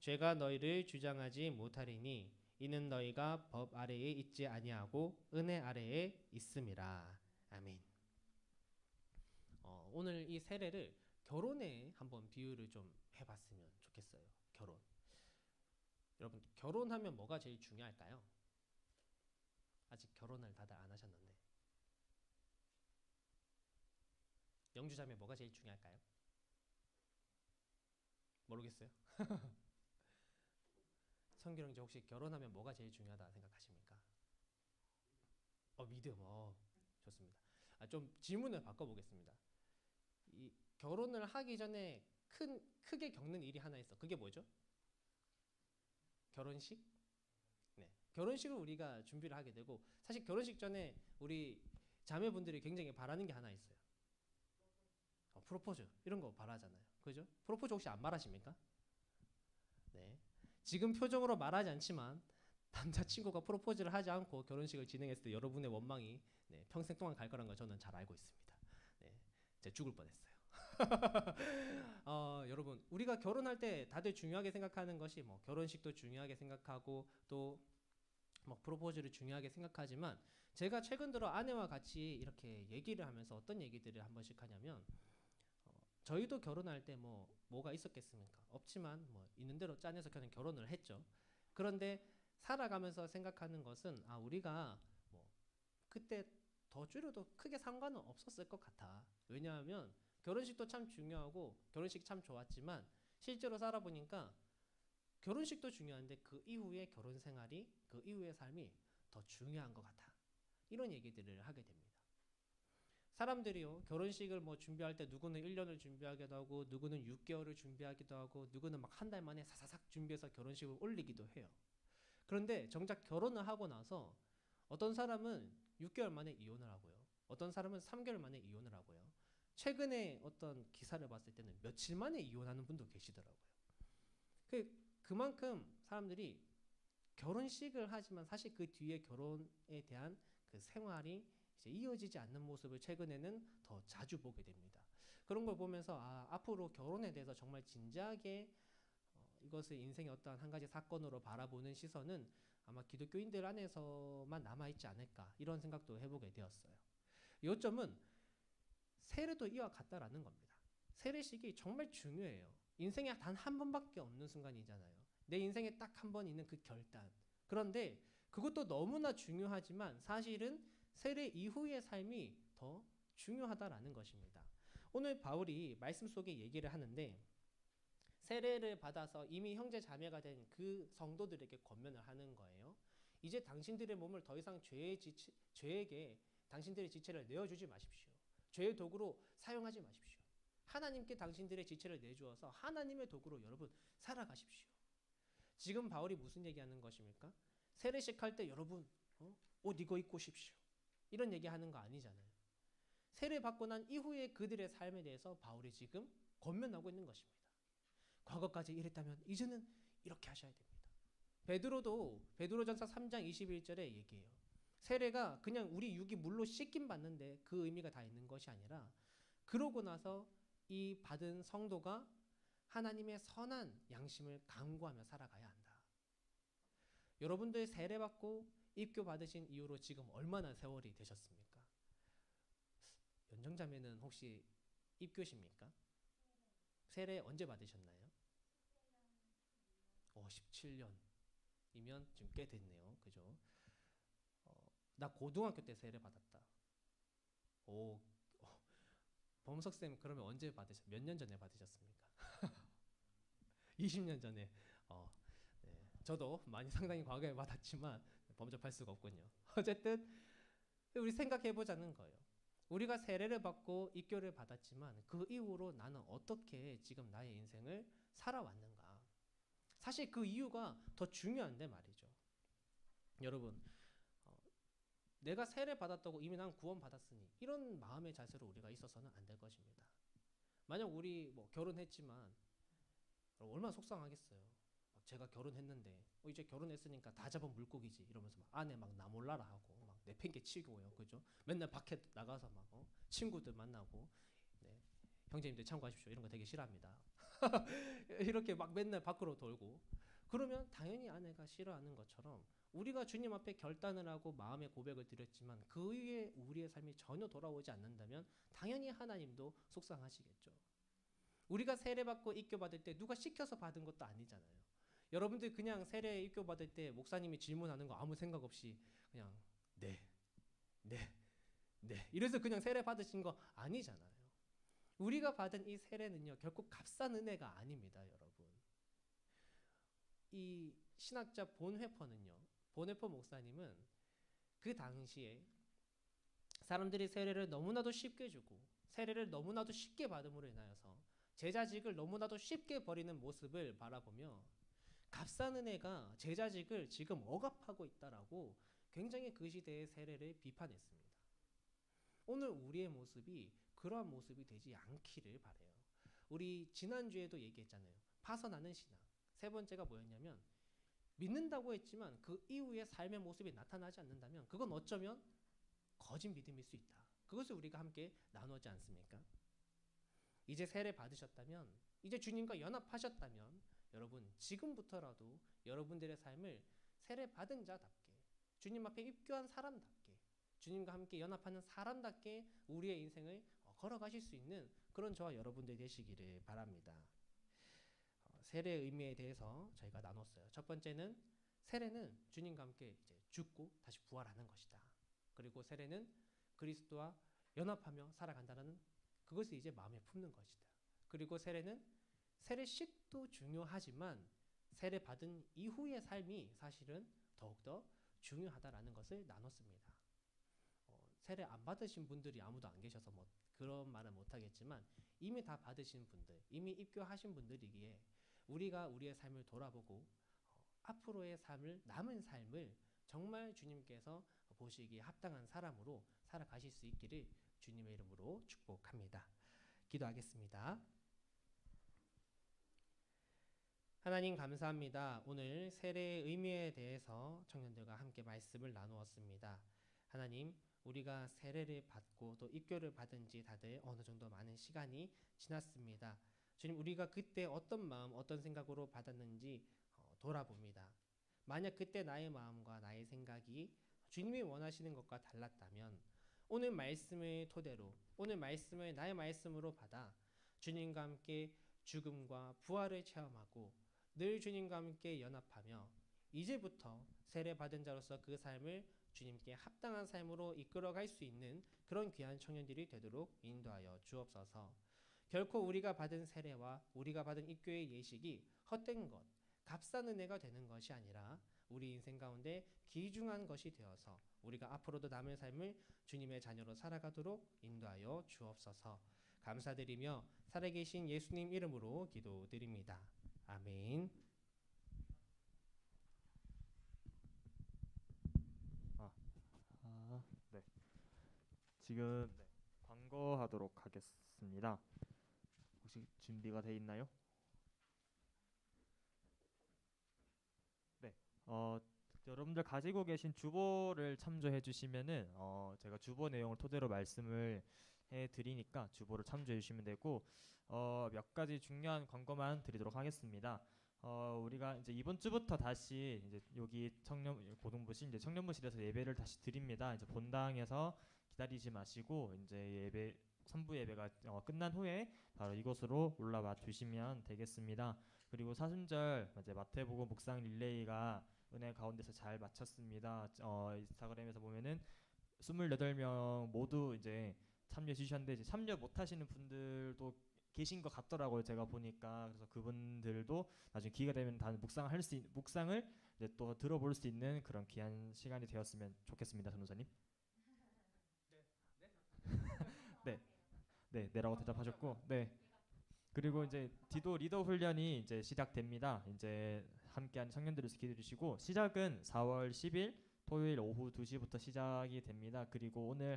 죄가 너희를 주장하지 못하리니 이는 너희가 법 아래에 있지 아니하고 은혜 아래에 있음이라. 아멘. 오늘 이 세례를 결혼에 한번 비유를 좀 해봤으면 좋겠어요. 결혼. 여러분 결혼하면 뭐가 제일 중요할까요? 아직 결혼을 다들 안 하셨는데 영주자매 뭐가 제일 중요할까요? 모르겠어요. 성규형제 혹시 결혼하면 뭐가 제일 중요하다 생각하십니까? 믿음. 좋습니다. 좀 질문을 바꿔보겠습니다. 이 결혼을 하기 전에 크게 겪는 일이 하나 있어. 그게 뭐죠? 결혼식? 네. 결혼식을 우리가 준비를 하게 되고 사실 결혼식 전에 우리 자매분들이 굉장히 바라는 게 하나 있어요. 프로포즈 이런 거 바라잖아요. 그죠? 프로포즈 혹시 안 바라십니까? 네. 지금 표정으로 말하지 않지만 남자친구가 프로포즈를 하지 않고 결혼식을 진행했을 때 여러분의 원망이 평생 동안 갈 거란 걸 저는 잘 알고 있습니다. 네. 제가 죽을 뻔했어요. 여러분 우리가 결혼할 때 다들 중요하게 생각하는 것이 뭐 결혼식도 중요하게 생각하고 또 뭐 프로포즈를 중요하게 생각하지만 제가 최근 들어 아내와 같이 이렇게 얘기를 하면서 어떤 얘기들을 한 번씩 하냐면 저희도 결혼할 때 뭐가 있었겠습니까? 없지만 뭐 있는 대로 짜내서 그냥 결혼을 했죠. 그런데 살아가면서 생각하는 것은 우리가 뭐 그때 더 줄여도 크게 상관은 없었을 것 같아. 왜냐하면 결혼식도 참 중요하고 결혼식 참 좋았지만 실제로 살아보니까 결혼식도 중요한데 그 이후의 결혼 생활이 그 이후의 삶이 더 중요한 것 같아. 이런 얘기들을 하게 됩니다. 사람들이요 결혼식을 뭐 준비할 때 누구는 1년을 준비하기도 하고 누구는 6개월을 준비하기도 하고 누구는 막 한 달 만에 사사삭 준비해서 결혼식을 올리기도 해요. 그런데 정작 결혼을 하고 나서 어떤 사람은 6개월 만에 이혼을 하고요. 어떤 사람은 3개월 만에 이혼을 하고요. 최근에 어떤 기사를 봤을 때는 며칠 만에 이혼하는 분도 계시더라고요. 그만큼 사람들이 결혼식을 하지만 사실 그 뒤에 결혼에 대한 그 생활이 이제 이어지지 않는 모습을 최근에는 더 자주 보게 됩니다. 그런 걸 보면서 앞으로 결혼에 대해서 정말 진지하게 이것을 인생의 어떠한 한 가지 사건으로 바라보는 시선은 아마 기독교인들 안에서만 남아있지 않을까 이런 생각도 해보게 되었어요. 요점은 세례도 이와 같다라는 겁니다. 세례식이 정말 중요해요. 인생에 단 한 번밖에 없는 순간이잖아요. 내 인생에 딱 한 번 있는 그 결단. 그런데 그것도 너무나 중요하지만 사실은 세례 이후의 삶이 더 중요하다라는 것입니다. 오늘 바울이 말씀 속에 얘기를 하는데 세례를 받아서 이미 형제 자매가 된 그 성도들에게 권면을 하는 거예요. 이제 당신들의 몸을 더 이상 죄에게 당신들의 지체를 내어주지 마십시오. 죄의 도구로 사용하지 마십시오. 하나님께 당신들의 지체를 내주어서 하나님의 도구로 여러분 살아가십시오. 지금 바울이 무슨 얘기하는 것입니까? 세례식 할 때 여러분 옷 이거 입고 오십시오. 이런 얘기하는 거 아니잖아요. 세례 받고 난 이후에 그들의 삶에 대해서 바울이 지금 권면하고 있는 것입니다. 과거까지 이랬다면 이제는 이렇게 하셔야 됩니다. 베드로전서 3장 21절에 얘기해요. 세례가 그냥 우리 육이 물로 씻김 받는데 그 의미가 다 있는 것이 아니라 그러고 나서 이 받은 성도가 하나님의 선한 양심을 강구하며 살아가야 한다. 여러분들 세례 받고 입교 받으신 이후로 지금 얼마나 세월이 되셨습니까? 연정자매는 혹시 입교십니까? 세례 언제 받으셨나요? 17년이면 지금 꽤 됐네요. 그죠? 나 고등학교 때 세례 받았다. 오, 범석쌤 그러면 언제 몇 년 전에 받으셨습니까? 20년 전에. 어, 네. 저도 많이 상당히 과거에 받았지만 범접할 수가 없군요. 어쨌든 우리 생각해 보자는 거예요. 우리가 세례를 받고 입교를 받았지만 그 이후로 나는 어떻게 지금 나의 인생을 살아왔는가? 사실 그 이유가 더 중요한데 말이죠. 여러분, 내가 세례 받았다고 이미 난 구원 받았으니 이런 마음의 자세로 우리가 있어서는 안 될 것입니다. 만약 우리 뭐 결혼했지만 얼마나 속상하겠어요. 제가 결혼했는데 이제 결혼했으니까 다 잡은 물고기지 이러면서 막 아내 막 나 몰라라 하고 막 내팽개 치고요, 그죠? 맨날 밖에 나가서 막 친구들 만나고, 네. 형제님들 참고하십시오. 이런 거 되게 싫어합니다. 이렇게 막 맨날 밖으로 돌고 그러면 당연히 아내가 싫어하는 것처럼 우리가 주님 앞에 결단을 하고 마음의 고백을 드렸지만 그 이후에 우리의 삶이 전혀 돌아오지 않는다면 당연히 하나님도 속상하시겠죠. 우리가 세례받고 입교받을 때 누가 시켜서 받은 것도 아니잖아요. 여러분들 그냥 세례 입교받을 때 목사님이 질문하는 거 아무 생각 없이 그냥 네, 네, 네 이래서 그냥 세례 받으신 거 아니잖아요. 우리가 받은 이 세례는요 결코 값싼 은혜가 아닙니다, 여러분. 이 신학자 본회퍼 목사님은 그 당시에 사람들이 세례를 너무나도 쉽게 주고 세례를 너무나도 쉽게 받음으로 인하여서 제자직을 너무나도 쉽게 버리는 모습을 바라보며 값싼 은혜가 제자직을 지금 억압하고 있다라고 굉장히 그 시대의 세례를 비판했습니다. 오늘 우리의 모습이 그러한 모습이 되지 않기를 바라요. 우리 지난주에도 얘기했잖아요. 파선하는 신앙. 세 번째가 뭐였냐면 믿는다고 했지만 그 이후의 삶의 모습이 나타나지 않는다면 그건 어쩌면 거짓 믿음일 수 있다. 그것을 우리가 함께 나누지 않습니까? 이제 세례 받으셨다면, 이제 주님과 연합하셨다면 여러분 지금부터라도 여러분들의 삶을 세례 받은 자답게 주님 앞에 입교한 사람답게 주님과 함께 연합하는 사람답게 우리의 인생을 걸어가실 수 있는 그런 저와 여러분들 되시기를 바랍니다. 세례의 의미에 대해서 저희가 나눴어요. 첫 번째는 세례는 주님과 함께 이제 죽고 다시 부활하는 것이다. 그리고 세례는 그리스도와 연합하며 살아간다는 그것을 이제 마음에 품는 것이다. 그리고 세례는 세례식도 중요하지만 세례 받은 이후의 삶이 사실은 더욱더 중요하다라는 것을 나눴습니다. 세례 안 받으신 분들이 아무도 안 계셔서 뭐 그런 말은 못하겠지만 이미 다 받으신 분들, 이미 입교하신 분들이기에 우리가 우리의 삶을 돌아보고 앞으로의 삶을, 남은 삶을 정말 주님께서 보시기에 합당한 사람으로 살아가실 수 있기를 주님의 이름으로 축복합니다. 기도하겠습니다. 하나님 감사합니다. 오늘 세례의 의미에 대해서 청년들과 함께 말씀을 나누었습니다. 하나님, 우리가 세례를 받고 또 입교를 받은 지 다들 어느 정도 많은 시간이 지났습니다. 주님, 우리가 그때 어떤 마음, 어떤 생각으로 받았는지 돌아봅니다. 만약 그때 나의 마음과 나의 생각이 주님이 원하시는 것과 달랐다면 오늘 말씀을 토대로, 오늘 말씀을 나의 말씀으로 받아 주님과 함께 죽음과 부활을 체험하고 늘 주님과 함께 연합하며 이제부터 세례받은 자로서 그 삶을 주님께 합당한 삶으로 이끌어갈 수 있는 그런 귀한 청년들이 되도록 인도하여 주옵소서. 결코 우리가 받은 세례와 우리가 받은 입교의 예식이 헛된 것, 값싼 은혜가 되는 것이 아니라 우리 인생 가운데 귀중한 것이 되어서 우리가 앞으로도 남의 삶을 주님의 자녀로 살아가도록 인도하여 주옵소서. 감사드리며 살아계신 예수님 이름으로 기도드립니다. 아멘. 네. 지금 광고하도록 하겠습니다. 혹시 준비가 돼 있나요? 네. 여러분들 가지고 계신 주보를 참조해 주시면은 제가 주보 내용을 토대로 말씀을 해 드리니까 주보를 참조해 주시면 되고 몇 가지 중요한 광고만 드리도록 하겠습니다. 우리가 이제 이번 주부터 다시 이제 여기 고등부실 이제 청년부실에서 예배를 다시 드립니다. 이제 본당에서 기다리지 마시고 이제 예배 천부 예배가 끝난 후에 바로 이곳으로 올라와 주시면 되겠습니다. 그리고 사순절 이제 마태복음 묵상 릴레이가 은혜 가운데서 잘 마쳤습니다. 인스타그램에서 보면은 28명 모두 이제 참여해 주셨는데 이제 참여 못 하시는 분들도 계신 것 같더라고요. 제가 보니까. 그래서 그분들도 나중에 기회가 되면 다 묵상을 이제 또 들어볼 수 있는 그런 귀한 시간이 되었으면 좋겠습니다, 전도사님. 네, 네, 네라고 대답하셨고, 네. 그리고 이제 디도 리더 훈련이 이제 시작됩니다. 이제 함께하는 청년들을 기도해 주시고 시작은 4월 10일 토요일 오후 2시부터 시작이 됩니다. 그리고 오늘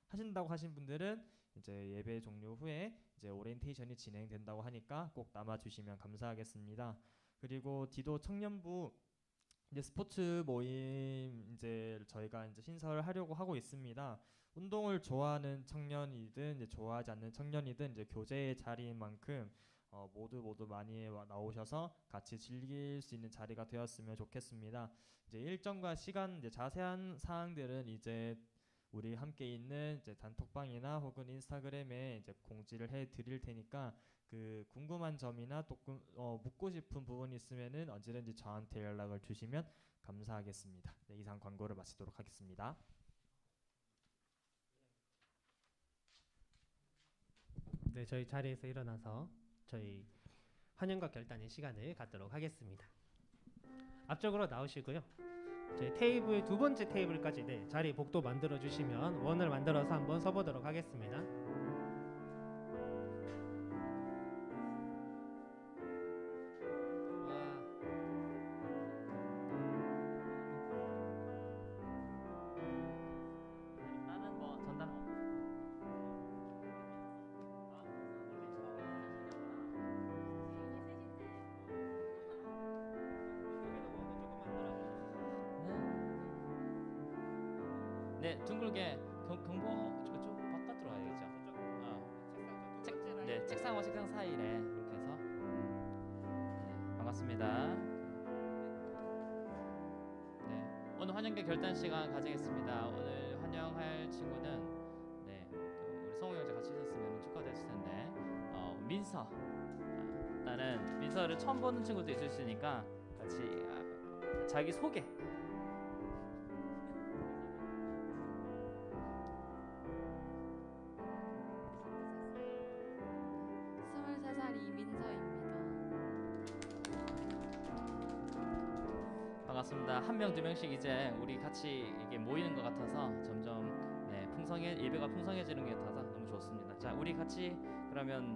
하신다고 하신 분들은 이제 예배 종료 후에 이제 오리엔테이션이 진행된다고 하니까 꼭 남아 주시면 감사하겠습니다. 그리고 디도 청년부 이제 스포츠 모임 이제 저희가 이제 신설하려고 하고 있습니다. 운동을 좋아하는 청년이든 이제 좋아하지 않는 청년이든 이제 교제의 자리인 만큼 모두 많이 나오셔서 같이 즐길 수 있는 자리가 되었으면 좋겠습니다. 이제 일정과 시간 이제 자세한 사항들은 이제 우리 함께 있는 이제 단톡방이나 혹은 인스타그램에 이제 공지를 해 드릴 테니까 그 궁금한 점이나 또 묻고 싶은 부분이 있으면은 언제든지 저한테 연락을 주시면 감사하겠습니다. 네, 이상 광고를 마치도록 하겠습니다. 네, 저희 자리에서 일어나서 저희 환영과 결단의 시간을 갖도록 하겠습니다. 앞쪽으로 나오시고요. 저희 테이블 두 번째 테이블까지 네, 자리 복도 만들어 주시면 원을 만들어서 한번 서보도록 하겠습니다. 나는 뭐 전담. 네, 둥글게 경보 저쪽 바깥으로 가야겠죠. 네, 책상과 책상 사이래 이렇게 해서. 네, 반갑습니다. 네, 오늘 환영계 결단 시간 가지겠습니다. 오늘 환영할 친구는 또 우리 성우 형제 같이 있었으면 축하드렸을 텐데 민서. 나는 민서를 처음 보는 친구도 있을 수 있으니까 같이 자기 소개. 23살 이민서입니다. 반갑습니다. 한 명 두 명씩 이제 우리 같이 이게 모이는 것 같아서 점점 예배가 풍성해지는 게 같아서 너무 좋습니다. 자, 우리 같이 그러면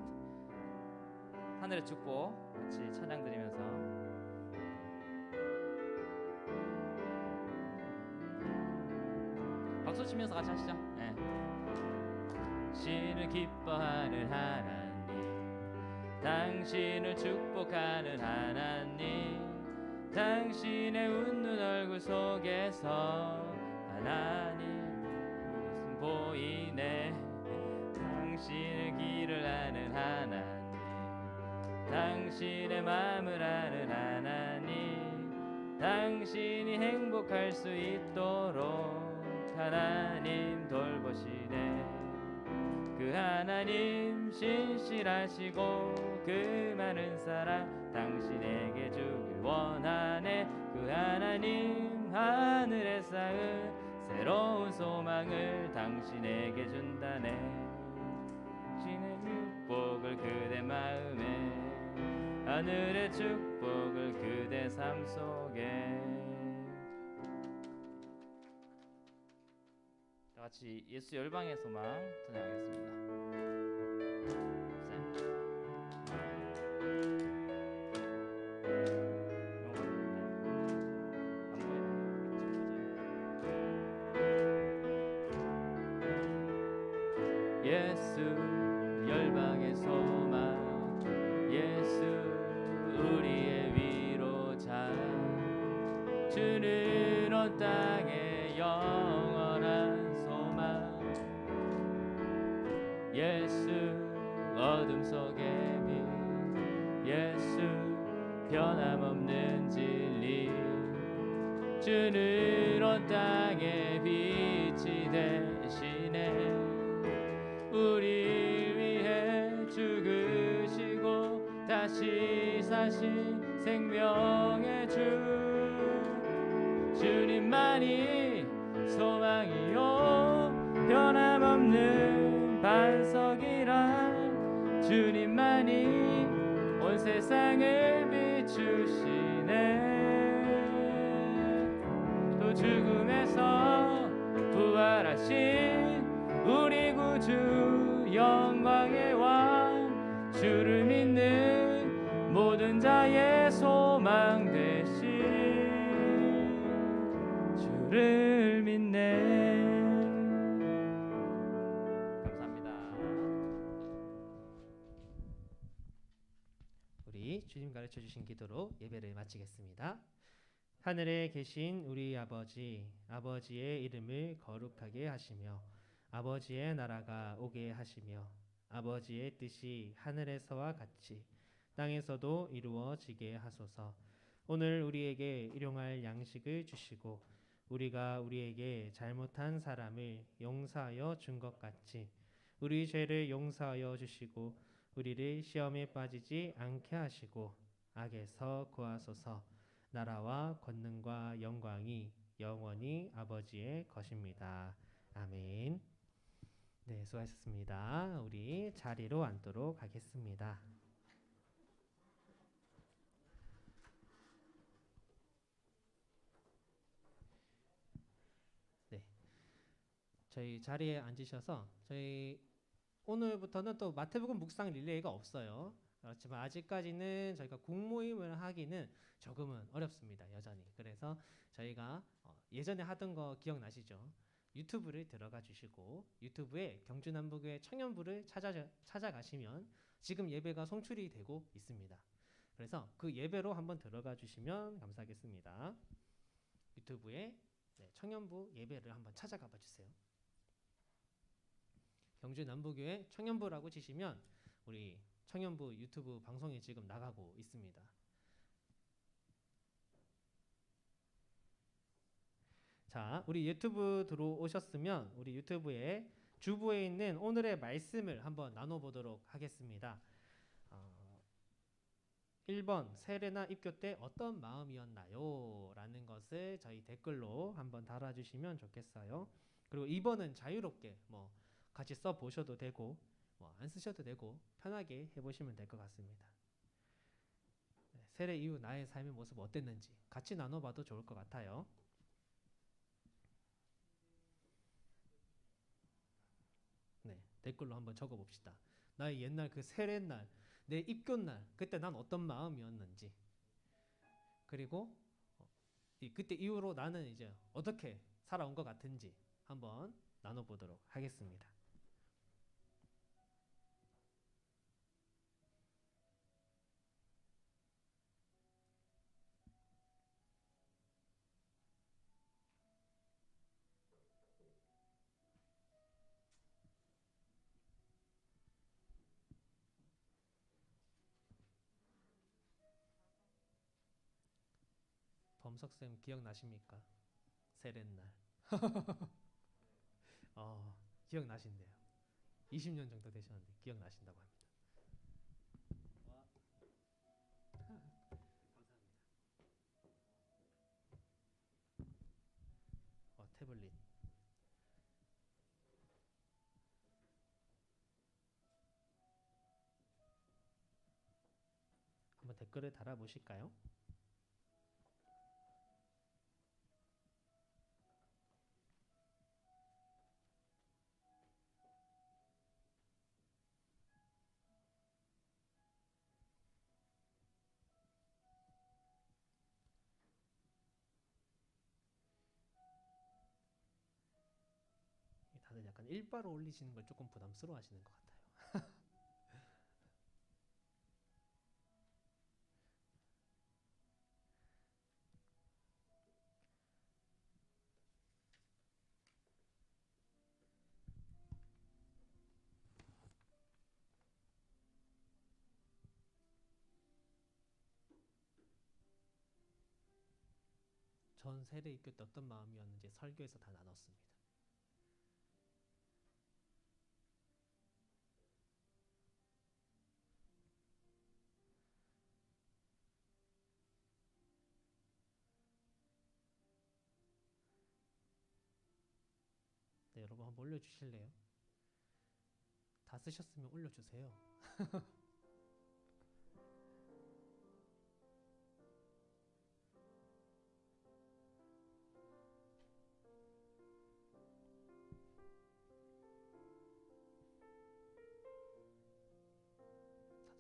하늘의 축복 같이 찬양 드리면서 박수 치면서 같이 하시죠. 네. 당신을 기뻐하는 하나님, 당신을 축복하는 하나님, 당신의 웃는 얼굴 속에서 하나님 무슨 보이네. 당신의 길을 아는 하나님, 당신의 마음을 아는 하나님, 당신이 행복할 수 있도록 하나님 돌보시네. 그 하나님 신실하시고 그 많은 사랑 당신에게 주길 원하네. 그 하나님 하늘에 쌓은 새로운 소망을 당신에게 준다네. 당신의 축복을 그대 마음에, 하늘의 축복을 그대 삶 속에. 다 같이 예수 열방의 소망 찬양하겠습니다. 예수 열방의 소망, 예수 우리의 위로자, 주는 온 땅에 영원한 소망. 예수 어둠 속의 빛, 예수 변함없는 진리, 주는 온 땅에 빛이 되시네. 우리 부활하신 생명의 주 주님만이 소망이요 변함없는 반석이라 주님만이 온 세상을 비추시네 또 죽음에서 부활하신 우리 구주 영광의 왕 주를 믿는 모든 자의 소망 되신 주를 믿네. 감사합니다. 우리 주님 가르쳐 주신 기도로 예배를 마치겠습니다. 하늘에 계신 우리 아버지, 아버지의 이름을 거룩하게 하시며 아버지의 나라가 오게 하시며 아버지의 뜻이 하늘에서와 같이 땅에서도 이루어지게 하소서. 오늘 우리에게 일용할 양식을 주시고 우리가 우리에게 잘못한 사람을 용서하여 준 것 같이 우리 죄를 용서하여 주시고 우리를 시험에 빠지지 않게 하시고 악에서 구하소서. 나라와 권능과 영광이 영원히 아버지의 것입니다. 아멘. 네, 수고하셨습니다. 우리 자리로 앉도록 하겠습니다. 네, 저희 자리에 앉으셔서 저희 오늘부터는 또 마태복음 묵상 릴레이가 없어요. 그렇지만 아직까지는 저희가 공모임을 하기는 조금은 어렵습니다. 여전히. 그래서 저희가 예전에 하던 거 기억나시죠? 유튜브를 들어가 주시고 유튜브에 경주남북교회 청년부를 찾아가시면 지금 예배가 송출이 되고 있습니다. 그래서 그 예배로 한번 들어가 주시면 감사하겠습니다. 유튜브에 청년부 예배를 한번 찾아가 봐 주세요. 경주남북교회 청년부라고 치시면 우리 청년부 유튜브 방송이 지금 나가고 있습니다. 자, 우리 유튜브 들어오셨으면 우리 유튜브에 주부에 있는 오늘의 말씀을 한번 나눠보도록 하겠습니다. 1번 세례나 입교 때 어떤 마음이었나요? 라는 것을 저희 댓글로 한번 달아주시면 좋겠어요. 그리고 2번은 자유롭게 같이 써보셔도 되고 안 쓰셔도 되고 편하게 해보시면 될 것 같습니다. 세례 이후 나의 삶의 모습 어땠는지 같이 나눠봐도 좋을 것 같아요. 네, 댓글로 한번 적어봅시다. 나의 옛날 그 세례날, 내 입교날, 그때 난 어떤 마음이었는지, 그리고 그때 이후로 나는 이제 어떻게 살아온 것 같은지 한번 나눠보도록 하겠습니다. 범석쌤 기억나십니까? 세례날. 기억나신대요. 20년 정도 되셨는데 기억나신다고 합니다. 감사합니다. 태블릿. 한번 댓글을 달아보실까요? 다들 약간 일바로 올리시는 걸 조금 부담스러워 하시는 것 같아요. 전 세례 입교 때 어떤 마음이었는지 설교에서 다 나눴습니다. 한번 올려주실래요? 다 쓰셨으면 올려주세요.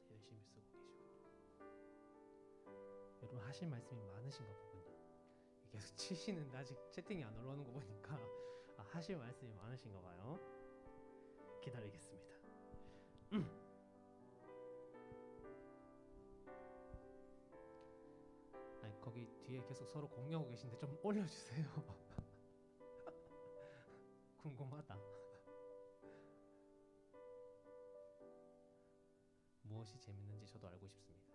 다들 열심히 쓰고 계시군요. 여러분 하실 말씀이 많으신가 보군요. 계속 치시는데 아직 채팅이 안 올라오는 거 보니까 하실 말씀이 많으신가 봐요. 기다리겠습니다. 아니, 거기 뒤에 계속 서로 공유하고 계신데 좀 올려주세요. 궁금하다. 무엇이 재밌는지 저도 알고 싶습니다.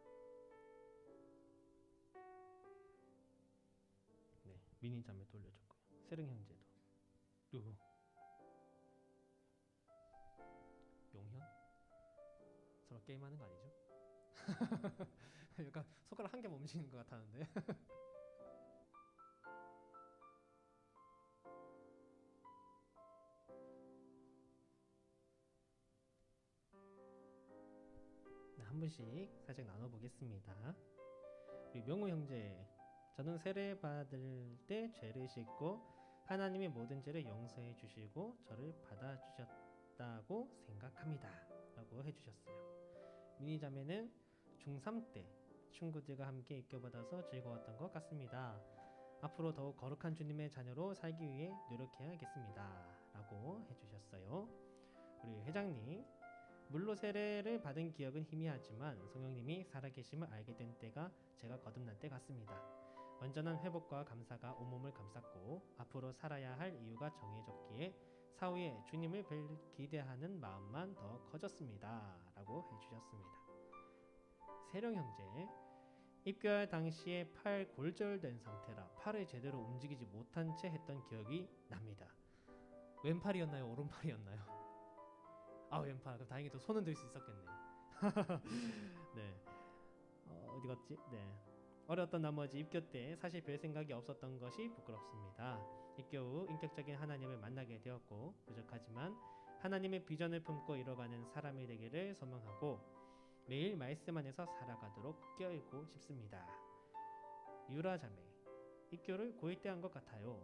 네, 미니 자매도 올려줬고요. 세릉 형제도. 누구? 용현? 서로 게임하는 거 아니죠? 약간 손가락 한 개 멈추는 것 같았는데. 네, 한 분씩 살짝 나눠보겠습니다. 우리 명우 형제, 저는 세례 받을 때 죄를 씻고 하나님이 모든 죄를 용서해 주시고 저를 받아주셨다고 생각합니다 라고 해주셨어요. 미니 자매는 중3 때 친구들과 함께 입교받아서 즐거웠던 것 같습니다. 앞으로 더욱 거룩한 주님의 자녀로 살기 위해 노력해야겠습니다 라고 해주셨어요. 우리 회장님, 물로 세례를 받은 기억은 희미하지만 성령님이 살아계심을 알게 된 때가 제가 거듭날 때 같습니다. 완전한 회복과 감사가 온몸을 감쌌고 앞으로 살아야 할 이유가 정해졌기에 사후에 주님을 뵐 기대하는 마음만 더 커졌습니다 라고 해주셨습니다. 세령 형제, 입교할 당시에 팔 골절된 상태라 팔을 제대로 움직이지 못한 채 했던 기억이 납니다. 왼팔이었나요? 오른팔이었나요? 왼팔. 그럼 다행히 또 손은 들 수 있었겠네. 네. 어디 갔지? 네. 어려웠던 나머지 입교 때 사실 별 생각이 없었던 것이 부끄럽습니다. 입교 후 인격적인 하나님을 만나게 되었고 부족하지만 하나님의 비전을 품고 이뤄가는 사람이 되기를 소망하고 매일 말씀 안에서 살아가도록 껴있고 싶습니다. 유라자매, 입교를 고1 때 한 것 같아요.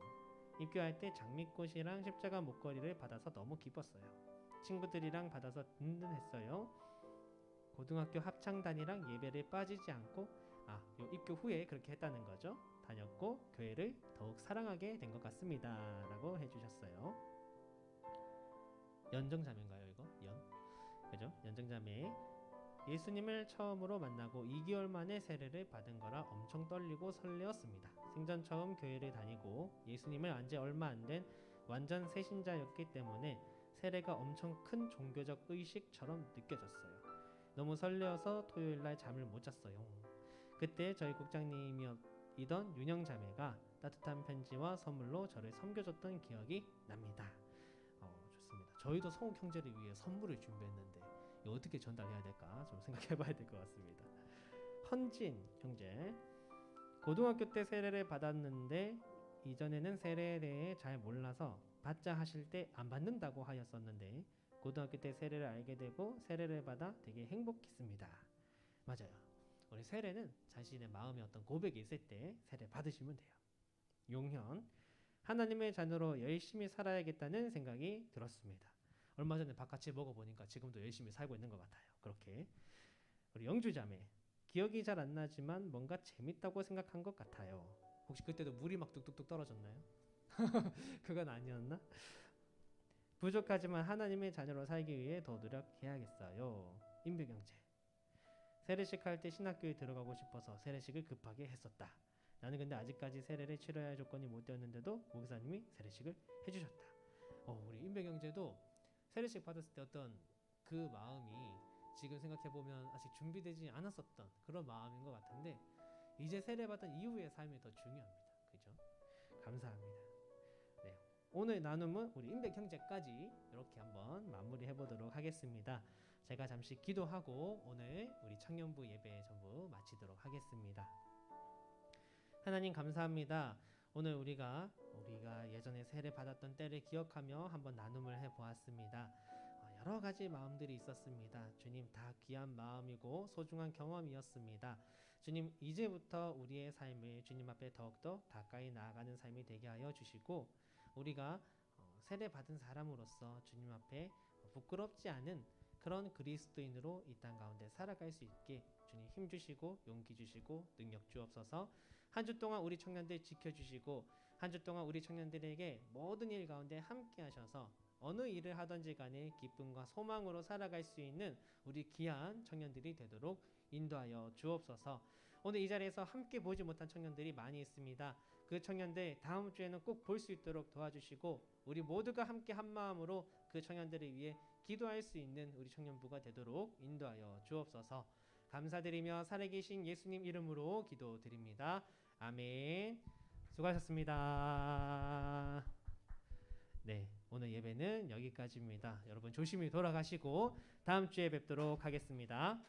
입교할 때 장미꽃이랑 십자가 목걸이를 받아서 너무 기뻤어요. 친구들이랑 받아서 든든했어요. 고등학교 합창단이랑 예배를 빠지지 않고 요 입교 후에 그렇게 했다는 거죠. 다녔고 교회를 더욱 사랑하게 된 것 같습니다 라고 해주셨어요. 연정자매인가요 이거? 그죠? 연정자매, 예수님을 처음으로 만나고 2개월 만에 세례를 받은 거라 엄청 떨리고 설레었습니다. 생전 처음 교회를 다니고 예수님을 안 지 얼마 안 된 완전 새신자였기 때문에 세례가 엄청 큰 종교적 의식처럼 느껴졌어요. 너무 설레어서 토요일날 잠을 못 잤어요. 그때 저희 국장님이던 윤영자매가 따뜻한 편지와 선물로 저를 섬겨줬던 기억이 납니다. 좋습니다. 저희도 성욱 형제를 위해 선물을 준비했는데 이거 어떻게 전달해야 될까 좀 생각해봐야 될 것 같습니다. 헌진 형제, 고등학교 때 세례를 받았는데 이전에는 세례에 대해 잘 몰라서 받자 하실 때 안 받는다고 하였었는데 고등학교 때 세례를 알게 되고 세례를 받아 되게 행복했습니다. 맞아요. 우리 세례는 자신의 마음에 어떤 고백이 있을 때 세례 받으시면 돼요. 용현, 하나님의 자녀로 열심히 살아야겠다는 생각이 들었습니다. 얼마 전에 바깥에 먹어보니까 지금도 열심히 살고 있는 것 같아요. 그렇게. 우리 영주자매, 기억이 잘 안 나지만 뭔가 재밌다고 생각한 것 같아요. 혹시 그때도 물이 막 뚝뚝뚝 떨어졌나요? 그건 아니었나? 부족하지만 하나님의 자녀로 살기 위해 더 노력해야겠어요. 임백영재, 세례식 할 때 신학교에 들어가고 싶어서 세례식을 급하게 했었다. 나는 근데 아직까지 세례를 치러야 할 조건이 못 되었는데도 목사님이 세례식을 해주셨다. 우리 임백영재도 세례식 받았을 때 어떤 그 마음이 지금 생각해보면 아직 준비되지 않았었던 그런 마음인 것 같은데 이제 세례받은 이후의 삶이 더 중요합니다. 그죠? 감사합니다. 네, 오늘 나눔은 우리 임백형제까지 이렇게 한번 마무리해보도록 하겠습니다. 제가 잠시 기도하고 오늘 우리 청년부 예배 전부 마치도록 하겠습니다. 하나님 감사합니다. 오늘 우리가 예전에 세례 받았던 때를 기억하며 한번 나눔을 해보았습니다. 여러 가지 마음들이 있었습니다. 주님, 다 귀한 마음이고 소중한 경험이었습니다. 주님, 이제부터 우리의 삶을 주님 앞에 더욱더 가까이 나아가는 삶이 되게 하여 주시고, 우리가 세례 받은 사람으로서 주님 앞에 부끄럽지 않은 그런 그리스도인으로 이 땅 가운데 살아갈 수 있게 주님 힘 주시고 용기 주시고 능력 주옵소서. 한 주 동안 우리 청년들 지켜주시고, 한 주 동안 우리 청년들에게 모든 일 가운데 함께 하셔서 어느 일을 하든지 간에 기쁨과 소망으로 살아갈 수 있는 우리 귀한 청년들이 되도록 인도하여 주옵소서. 오늘 이 자리에서 함께 보지 못한 청년들이 많이 있습니다. 그 청년들 다음 주에는 꼭 볼 수 있도록 도와주시고, 우리 모두가 함께 한 마음으로 그 청년들을 위해 기도할 수 있는 우리 청년부가 되도록 인도하여 주옵소서. 감사드리며 살아계신 예수님 이름으로 기도드립니다. 아멘. 수고하셨습니다. 네, 오늘 예배는 여기까지입니다. 여러분 조심히 돌아가시고 다음 주에 뵙도록 하겠습니다.